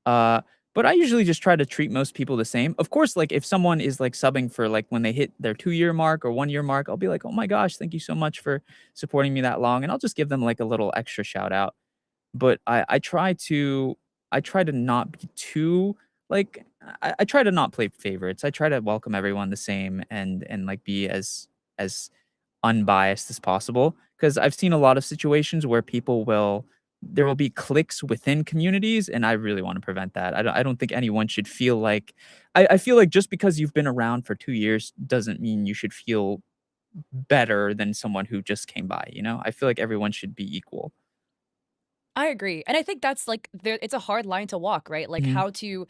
Uh, but I usually just try to treat most people the same. Of course, like if someone is like subbing for like when they hit their 2 year mark or 1 year mark, I'll be like, oh my gosh, thank you so much for supporting me that long, and I'll just give them like a little extra shout out. But I try to not be too, like I try to not play favorites. I try to welcome everyone the same and, like, be as unbiased as possible. Because 'cause I've seen a lot of situations where there will be cliques within communities, and I really wanna prevent that. I don't think anyone should feel like I feel like just because you've been around for 2 years doesn't mean you should feel better than someone who just came by, you know? I feel like everyone should be equal. I agree, and I think that's, like, it's a hard line to walk, right? Like, Mhm. how to,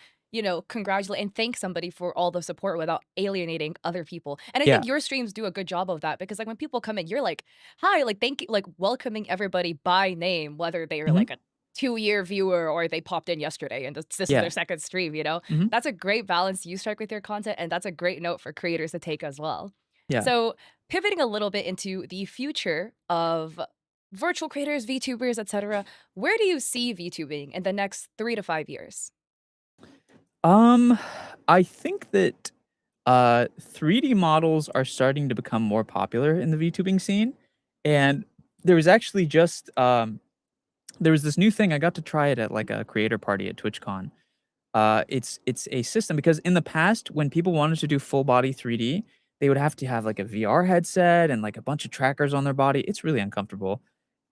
congratulate and thank somebody for all the support without alienating other people, and I Yeah. think your streams do a good job of that because, like, when people come in, you're like, "Hi," like, thank you like, welcoming everybody by name, whether they are, Mhm. like, a two-year viewer or they popped in yesterday and this is their Yeah. second stream, you know? Mhm. That's a great balance you strike with your content, and that's a great note for creators to take as well. Yeah. So, pivoting a little bit into the future of virtual creators, VTubers, etc. Where do you see VTubing in the next 3 to 5 years? Um, I think that 3D models are starting to become more popular in the VTubing scene, and there was actually just there was this new thing. I got to try it at like a creator party at TwitchCon. It's a system because in the past, when people wanted to do full body 3D, they would have to have like a VR headset and like a bunch of trackers on their body. It's really uncomfortable.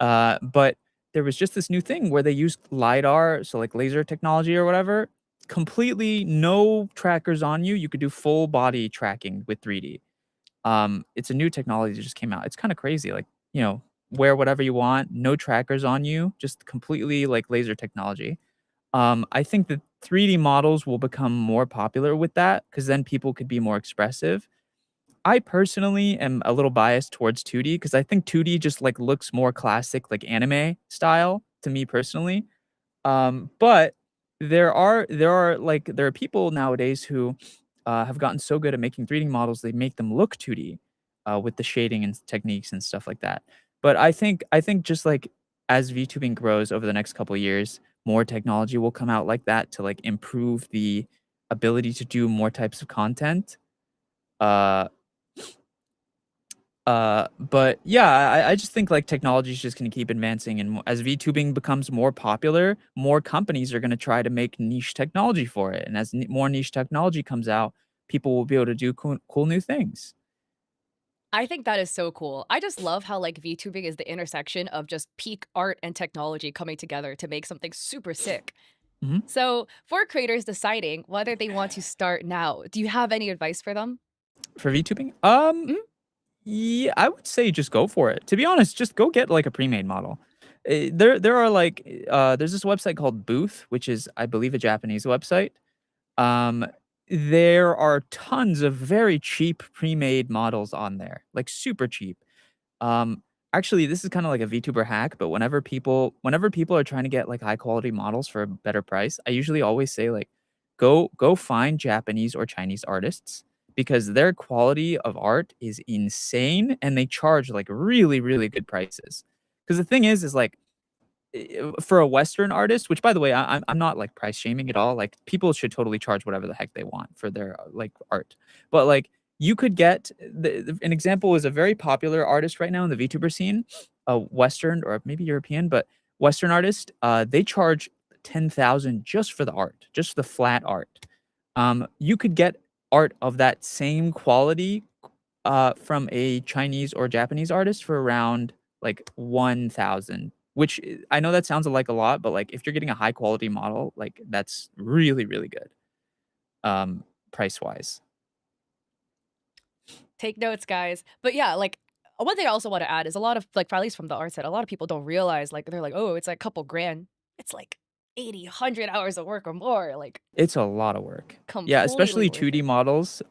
But there was just this new thing where they used lidar, so like laser technology or whatever, completely no trackers on you. You could do full body tracking with 3D. It's a new technology that just came out. It's kind of crazy. Like, wear whatever you want, no trackers on you, just completely like laser technology. I think that 3D models will become more popular with that because then people could be more expressive. I personally am a little biased towards 2D because I think 2D just like looks more classic, like anime style to me personally. But there are people nowadays who have gotten so good at making 3D models they make them look 2D with the shading and techniques and stuff like that. But I think just like as VTubing grows over the next couple of years, more technology will come out like that to like improve the ability to do more types of content. Uh, but yeah, I just think like technology is just going to keep advancing, and as VTubing becomes more popular, more companies are going to try to make niche technology for it, and as more niche technology comes out, people will be able to do cool new things. I think that is so cool. I just love how, like, VTubing is the intersection of just peak art and technology coming together to make something super sick. Mhm. So, for creators deciding whether they want to start now, do you have any advice for them? For VTubing? Mhm. Yeah, I would say just go for it. To be honest, just go get like a pre-made model. There are like there's this website called Booth, which is I believe a Japanese website. Um, there are tons of very cheap pre-made models on there, like super cheap. Um, actually, this is kinda like a VTuber hack, but whenever people are trying to get, like, high quality models for a better price, I usually always say, like, go find Japanese or Chinese artists because their quality of art is insane, and they charge, like, really, really good prices. Because the thing is, like, for a Western artist, which by the way, I'm not like price shaming at all. Like people should totally charge whatever the heck they want for their like art. But like you could get an example is a very popular artist right now in the VTuber scene, a Western or maybe European, but Western artist. They charge 10,000 just for the art, just the flat art. You could get art of that same quality from a Chinese or Japanese artist for around like 1,000, which I know that sounds like a lot, but like if you're getting a high quality model, like that's really, really good, price wise. Take notes, guys. But yeah, like one thing I also want to add is a lot of like, at least from the art side, a lot of people don't realize like they're like, oh, it's like a couple grand. It's like 80, 100 hours of work or more. Like It's a lot of work. Yeah, completely especially worth 2D it. models.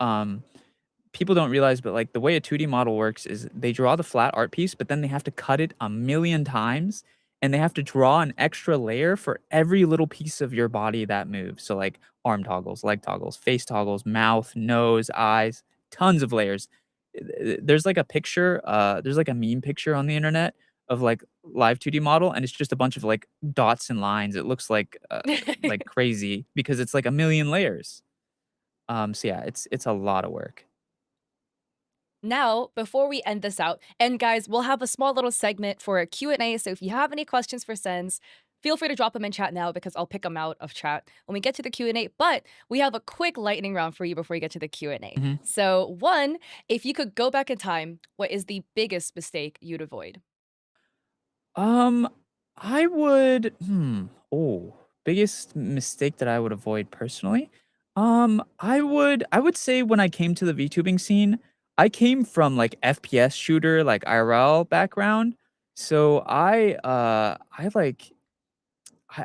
People don't realize, but like the way a 2D model works is they draw the flat art piece, but then they have to cut it a million times and they have to draw an extra layer for every little piece of your body that moves. So like arm toggles, leg toggles, face toggles, mouth, nose, eyes, tons of layers. There's like a picture, there's like a meme picture on the internet of like live 2D model and it's just a bunch of like dots and lines. It looks like crazy because it's like a million layers. So yeah, it's a lot of work. Now, before we end this out, and guys, we'll have a small little segment for a Q&A, so if you have any questions for Sens, feel free to drop them in chat now because I'll pick them out of chat when we get to the Q&A, but we have a quick lightning round for you before we get to the Q&A. Mhm. So, one, if you could go back in time, what is the biggest mistake you'd avoid? Um, I would biggest mistake that I would avoid personally? I would say when I came to the VTubing scene, I came from like FPS shooter, like IRL background. So I like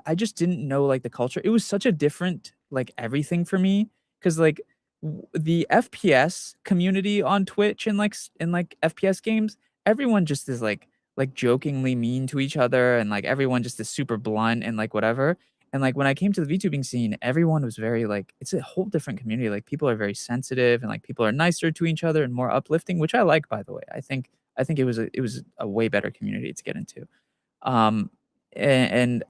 I just didn't know, like, the culture. It was such a different, like, everything for me, because like, the FPS community on Twitch and, like, FPS games, everyone just is, like, jokingly mean to each other, and, like, everyone just is super blunt and, like, whatever, and, like, when I came to the VTubing scene, everyone was very, like it's a whole different community, like, people are very sensitive, and, like, people are nicer to each other and more uplifting, which I like, by the way. I think it was a way better community to get into. Um, and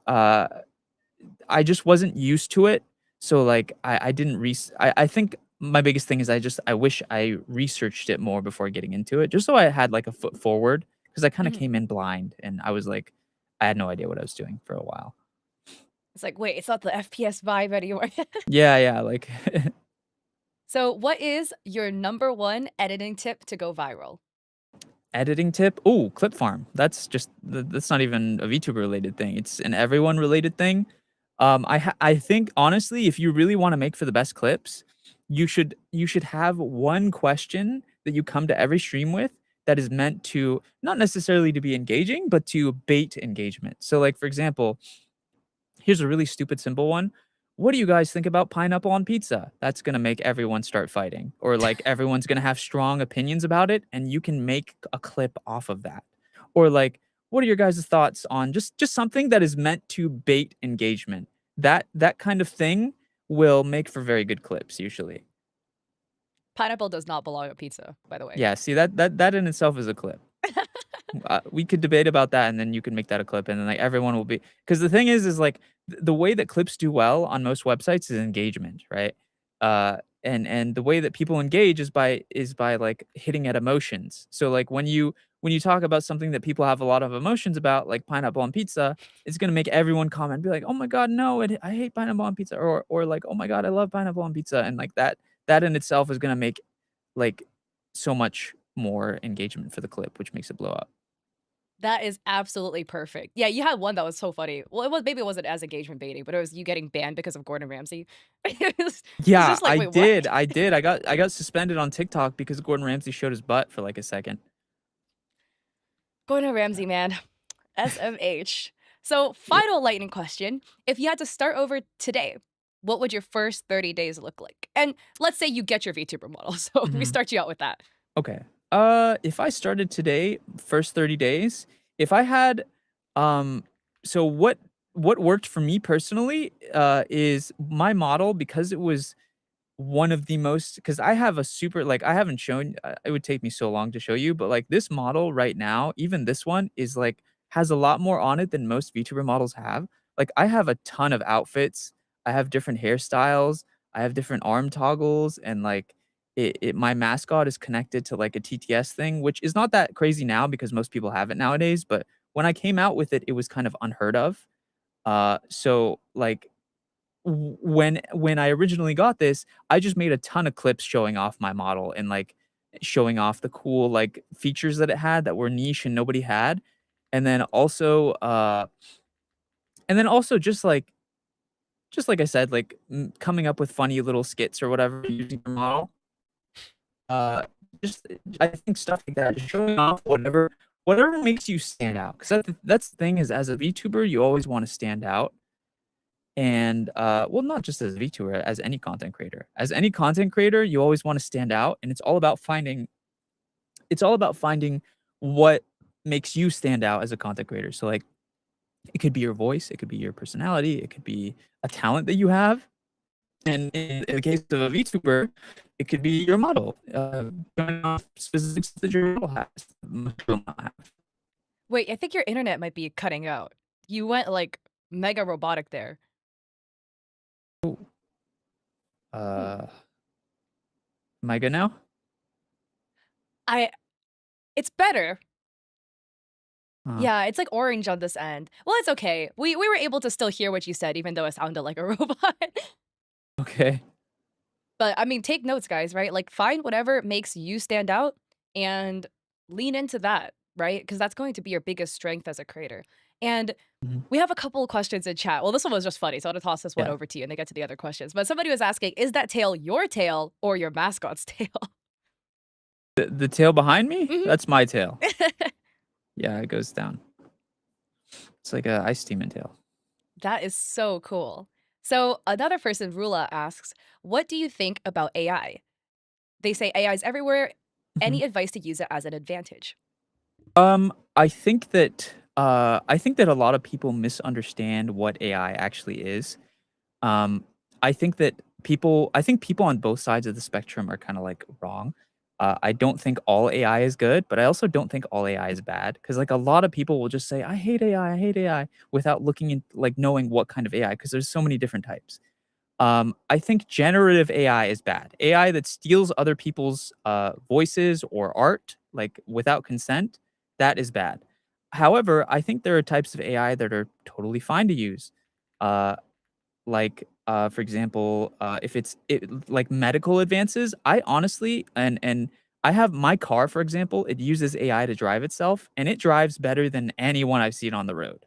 I just wasn't used to it. So like I didn't I think my biggest thing is I wish I researched it more before getting into it, just so I had like a foot forward because I kind of Mhm. came in blind and I was like I had no idea what I was doing for a while. It's like, wait, it's not the FPS vibe anymore. Yeah, yeah, like So, what is your number one editing tip to go viral? editing tip. Oh, clip farm. That's not even a VTuber related thing. It's an everyone related thing. I think honestly, if you really want to make for the best clips, you should have one question that you come to every stream with that is meant to not necessarily to be engaging, but to bait engagement. So, like for example, here's a really stupid simple one. What do you guys think about pineapple on pizza? That's gonna make everyone start fighting, or like everyone's gonna have strong opinions about it, and you can make a clip off of that. Or like, what are your guys' thoughts on just something that is meant to bait engagement? That kind of thing will make for very good clips usually. Pineapple does not belong on pizza, by the way. Yeah, see that in itself is a clip. We could debate about that, and then you can make that a clip, and then like everyone will be because the thing is like the way that clips do well on most websites is engagement, right? And the way that people engage is by like hitting at emotions. So like when you talk about something that people have a lot of emotions about, like pineapple on pizza, it's gonna make everyone comment, be like, "Oh my god, no, I hate pineapple on pizza," or like, "Oh my god, I love pineapple on pizza," and like that in itself is gonna make like so much more engagement for the clip, which makes it blow up. That is absolutely perfect. Yeah, you had one that was so funny. Well, maybe it wasn't as engagement baiting, but it was you getting banned because of Gordon Ramsay. It's Yeah, just like, "Wait, what?" I did. I got suspended on TikTok because Gordon Ramsay showed his butt for, like, a second. Gordon Ramsay, man. SMH. So, Yeah. final lightning question. If you had to start over today, what would your first 30 days look like? And let's say you get your VTuber model. So, we Mhm. start you out with that. Okay. If I started today, first 30 days, if I had, um, so what worked for me personally, is my model because it was one of the most because I have a super like I haven't shown it would take me so long to show you, but like this model right now, even this one is like has a lot more on it than most VTuber models have. Like I have a ton of outfits, I have different hairstyles, I have different arm toggles, and like it my mascot is connected to like a TTS thing, which is not that crazy now because most people have it nowadays. But when I came out with it, it was kind of unheard of. So like when I originally got this, I just made a ton of clips showing off my model and, like, showing off the cool, like, features that it had that were niche and nobody had. And then also, just like I said, like, coming up with funny little skits or whatever using your model. Uh, just I think stuff like that, just showing off whatever makes you stand out. Because that's the thing is as a VTuber, you always wanna stand out. And, well, not just as a VTuber, as any content creator. As any content creator, you always wanna stand out, and it's all about finding what makes you stand out as a content creator. So, like, it could be your voice, it could be your personality, it could be a talent that you have, and in the case of a VTuber, it could be your model, showing off specifics that your model has, most people not have. Wait, I think your internet might be cutting out. You went, like, mega robotic there. Ooh, Hmm. uh, am I good now? I It's better. Uh, Yeah, it's, like, orange on this end. Well, it's okay. We were able to still hear what you said even though it sounded like a robot. okay. But, I mean, take notes, guys, right? Like, find whatever makes you stand out and lean into that, right? Because that's going to be your biggest strength as a creator. And Mhm. we have a couple of questions in chat. Well, this one was just funny, so I'm gonna toss this one Yeah. over to you and then get to the other questions. But somebody was asking, is that tail your tail or your mascot's tail? The tail behind me? Mhm. That's my tail. Yeah, it goes down. It's like a ice demon tail. That is so cool. So another person, Rula, asks, what do you think about AI? They say AI is everywhere. Mhm. Any advice to use it as an advantage? I think that a lot of people misunderstand what AI actually is. Um, I think people on both sides of the spectrum are kinda, like, wrong. I don't think all AI is good, but I also don't think all AI is bad. Because like, a lot of people will just say, I hate AI," without looking in like, knowing what kind of AI, because there's so many different types. I think generative AI is bad. AI that steals other people's voices or art, like without consent, that is bad. However, I think there are types of AI that are totally fine to use. Uh, for example, if like medical advances, I honestly and I have my car, for example, it uses AI to drive itself, and it drives better than anyone I've seen on the road.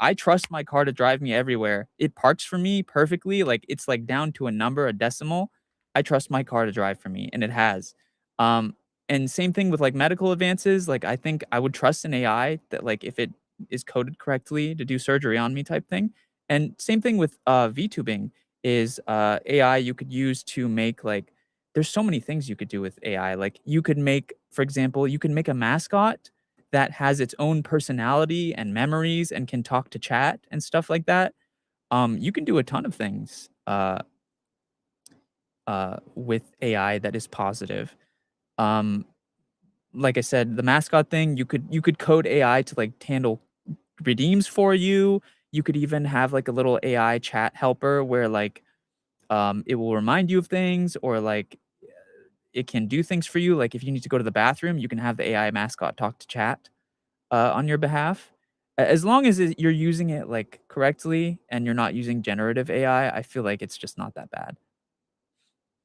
I trust my car to drive me everywhere. It parks for me perfectly, like, it's, like, down to a number, a decimal. I trust my car to drive for me, and it has. Um, and same thing with, like, medical advances, like, I think I would trust an AI that, like, if it is coded correctly to do surgery on me type thing. And same thing with, VTubing is, AI you could use to make, like there's so many things you could do with AI, like, you could make for example, you can make a mascot that has its own personality and memories and can talk to chat and stuff like that. You can do a ton of things with AI that is positive. Um, like I said, the mascot thing, you could code AI to like handle redeems for you. You could even have like a little AI chat helper where like it will remind you of things or like it can do things for you. Like if you need to go to the bathroom, you can have the AI mascot talk to chat on your behalf. As long as you're using it like correctly and you're not using generative AI, I feel like it's just not that bad.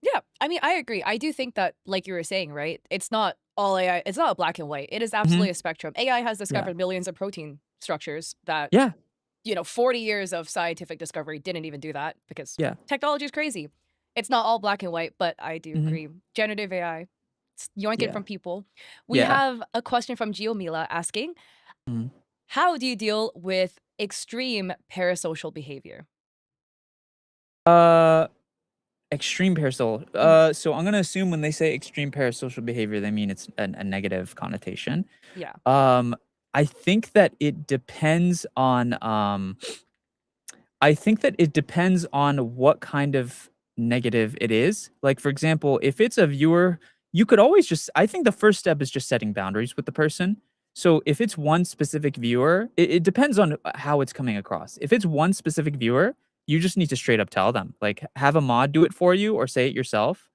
Yeah, I mean, I agree. I do think that, like you were saying, right? It's not all AI, it's not a black and white. It is Mhm. absolutely a spectrum. AI has Yeah. discovered millions of protein structures that, Yeah. 40 years of scientific discovery didn't even do that because Yeah. technology is crazy. It's not all black and white, but I do Mhm. agree. Generative AI, it's yoinking Yeah. from people. We Yeah. have a question from Geomila asking, Mhm. how do you deal with extreme parasocial behavior? Uh, Extreme parasocial. Mhm. So I'm gonna assume when they say extreme parasocial behavior, they mean it's a negative connotation. Yeah. Um, I think that it depends on, I think that it depends on what kind of negative it is. Like, for example, if it's a viewer, you could always just, I think the first step is just setting boundaries with the person. So if it's one specific viewer, it depends on how it's coming across. If it's one specific viewer, you just need to straight up tell them, like, have a mod do it for you or say it yourself.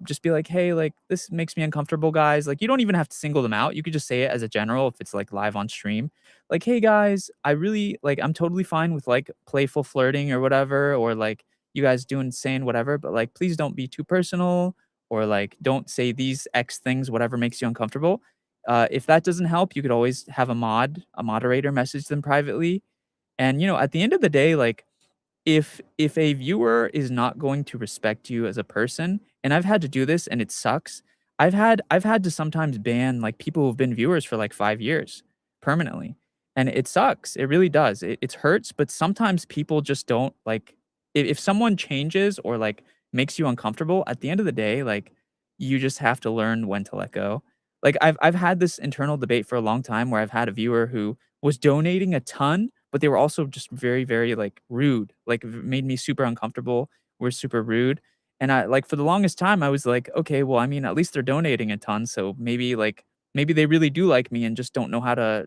Just be like, hey, like, this makes me uncomfortable, guys. Like, you don't even have to single them out. You could just say it as a general if it's like live on stream. Like, hey guys, I really like, I'm totally fine with like playful flirting or whatever, or like you guys doing saying whatever, but like please don't be too personal, or like don't say these X things, whatever makes you uncomfortable. If that doesn't help, you could always have a moderator message them privately. And at the end of the day, like, if a viewer is not going to respect you as a person, and I've had to do this and it sucks. I've had to sometimes ban like people who've been viewers for like 5 years permanently. And it sucks. It really does. It hurts, but sometimes people just don't like, if someone changes or like makes you uncomfortable, at the end of the day, like, you just have to learn when to let go. Like, I've had this internal debate for a long time where I've had a viewer who was donating a ton, but they were also just very, very, like, rude, like, made me super uncomfortable, were super rude, and I like, for the longest time, I was like, "Okay, well, I mean, at least they're donating a ton, so maybe, like, maybe they really do like me and just don't know how to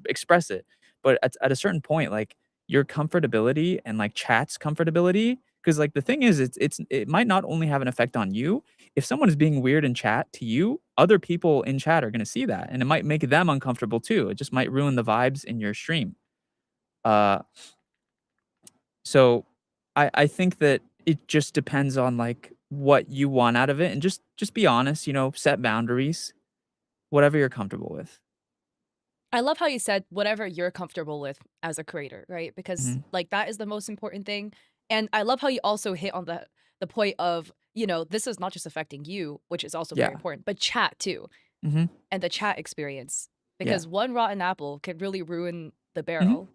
express it." But at a certain point, like, your comfortability and, like, chat's comfortability, because like, the thing is, it might not only have an effect on you. If someone is being weird in chat to you, other people in chat are gonna see that, and it might make them uncomfortable too. It just might ruin the vibes in your stream. Uh, so I think that it just depends on, like, what you want out of it, and just be honest, set boundaries, whatever you're comfortable with. I love how you said whatever you're comfortable with as a creator, right? Because Mhm. like that is the most important thing. And I love how you also hit on the point of, this is not just affecting you, which is also very Yeah. important, but chat too, Mhm. and the chat experience. Yeah. Because one rotten apple could really ruin the Mhm. barrel.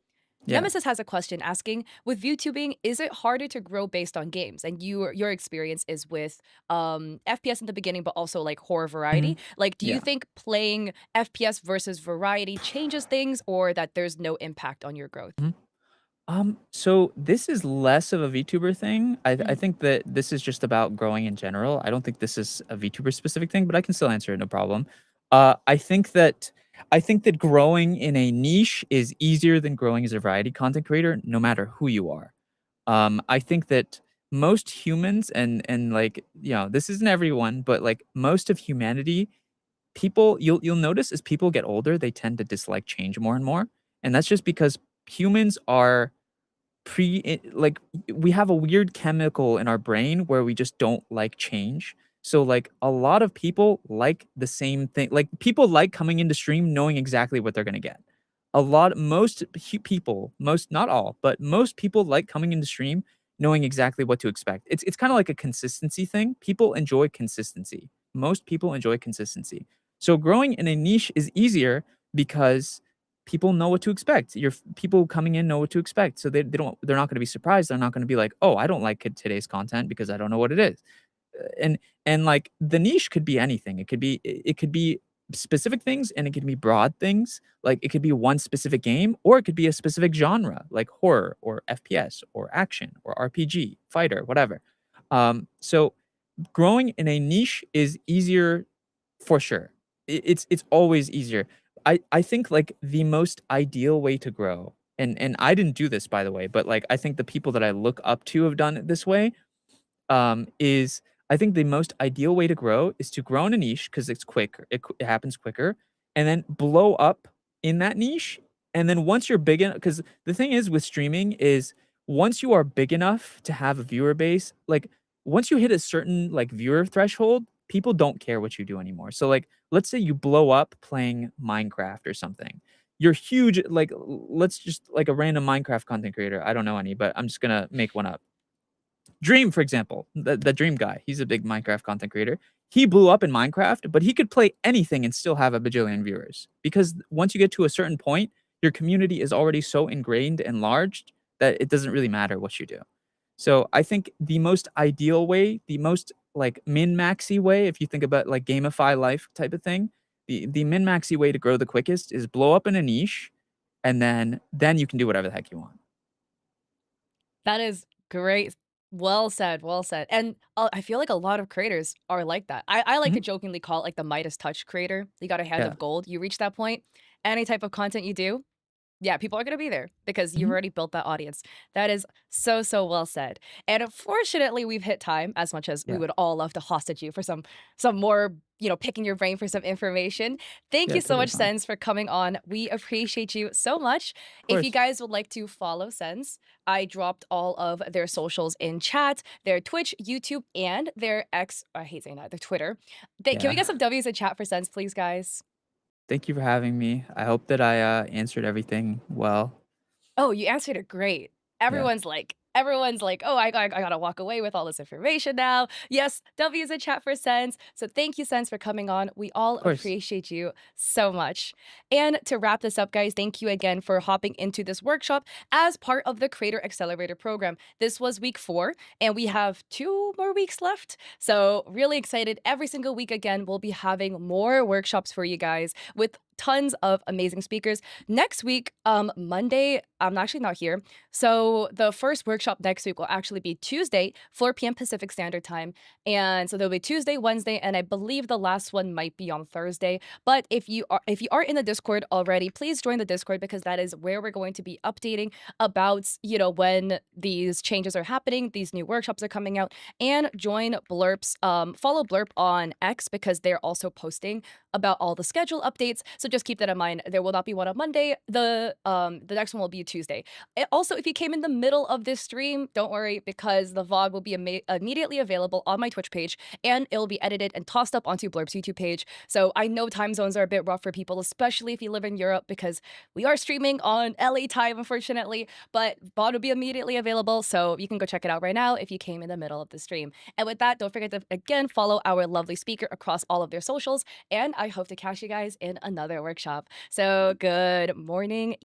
Yeah. Nemesis has a question asking, with VTubing, is it harder to grow based on games? And your experience is with FPS in the beginning, but also like horror variety. Mhm. Like, do you Yeah. think playing FPS versus variety changes things, or that there's no impact on your growth? Mhm. So this is less of a VTuber thing. I Mhm. think that this is just about growing in general. I don't think this is a VTuber specific thing, but I can still answer it, no problem. I think that growing in a niche is easier than growing as a variety content creator, no matter who you are. I think that most humans, and like, this isn't everyone, but like most of humanity, people, you'll notice as people get older, they tend to dislike change more and more, and that's just because humans are like, we have a weird chemical in our brain where we just don't like change. So like, a lot of people like the same thing. Like, people like coming into stream knowing exactly what they're going to get. People, most, not all, but most people like coming into stream knowing exactly what to expect. It's kind of like a consistency thing. People enjoy consistency. Most people enjoy consistency. So growing in a niche is easier because people know what to expect. People coming in know what to expect. So they're not going to be surprised. They're not going to be like, "Oh, I don't like today's content because I don't know what it is." And like, the niche could be anything. It could be specific things, and it could be broad things. Like, it could be one specific game, or it could be a specific genre like horror or FPS or action or RPG, fighter, whatever. So growing in a niche is easier for sure. It's always easier. I think, like, the most ideal way to grow, and I didn't do this, by the way, but like, I think the people that I look up to have done it this way, is, I think the most ideal way to grow is to grow in a niche because it's quick. It happens quicker, and then blow up in that niche. And then once you're big enough, because the thing is with streaming is, once you are big enough to have a viewer base, like, once you hit a certain like viewer threshold, people don't care what you do anymore. So like, let's say you blow up playing Minecraft or something. You're huge, like let's just like a random Minecraft content creator. I don't know any, but I'm just gonna make one up. Dream, for example, the Dream guy, he's a big Minecraft content creator. He blew up in Minecraft, but he could play anything and still have a bajillion viewers because once you get to a certain point, your community is already so ingrained and large that it doesn't really matter what you do. So I think the most ideal way, the most like min maxy way, if you think about like gamify life type of thing, the min maxy way to grow the quickest is blow up in a niche, and then you can do whatever the heck you want. That is great. Well said, well said. And I feel like a lot of creators are like that. I like Mhm. to jokingly call it like the Midas touch creator. You got a hand Yeah. of gold. You reach that point, any type of content you do, yeah, people are gonna be there because you've Mhm. already built that audience. That is so, so well said. And unfortunately, we've hit time as much as we Yeah. would all love to hostage you for some more, picking your brain for some information. Thank Yeah, you so totally much, fine. Sense, for coming on. We appreciate you so much. Of If you course. guys would like to follow Sense, I dropped all of their socials in chat, their Twitch, YouTube, and their X, I hate saying that, their Twitter. Can we Yeah. get some W's in chat for Sense, please, guys? Thank you for having me. I hope that I, answered everything well. Oh, you answered it great. Yeah, Everyone's like, "Oh, I gotta walk away with all this information now." Yes, W is a chat for Sense. So thank you, Sense, for coming on. We all of course. appreciate you so much. And to wrap this up, guys, thank you again for hopping into this workshop as part of the Creator Accelerator program. This was week 4, and we have 2 more weeks left. So really excited. Every single week again, we'll be having more workshops for you guys with tons of amazing speakers. Next week, Monday, I'm actually not here. So the first workshop next week will actually be Tuesday, 4 p.m. Pacific Standard Time. And so there'll be Tuesday, Wednesday, and I believe the last one might be on Thursday. But if you are in the Discord already, please join the Discord because that is where we're going to be updating about, when these changes are happening, these new workshops are coming out, and join Blurp's follow Blurp on X because they're also posting about all the schedule updates. So just keep that in mind. There will not be one on Monday. The next one will be Tuesday. Also, if you came in the middle of this stream, don't worry because the VOD will be immediately available on my Twitch page and it'll be edited and tossed up onto Blurb's YouTube page. So I know time zones are a bit rough for people, especially if you live in Europe because we are streaming on LA time, unfortunately, but VOD will be immediately available. So you can go check it out right now if you came in the middle of the stream. And with that, don't forget to again follow our lovely speaker across all of their socials. And I hope to catch you guys in another workshop. So good morning.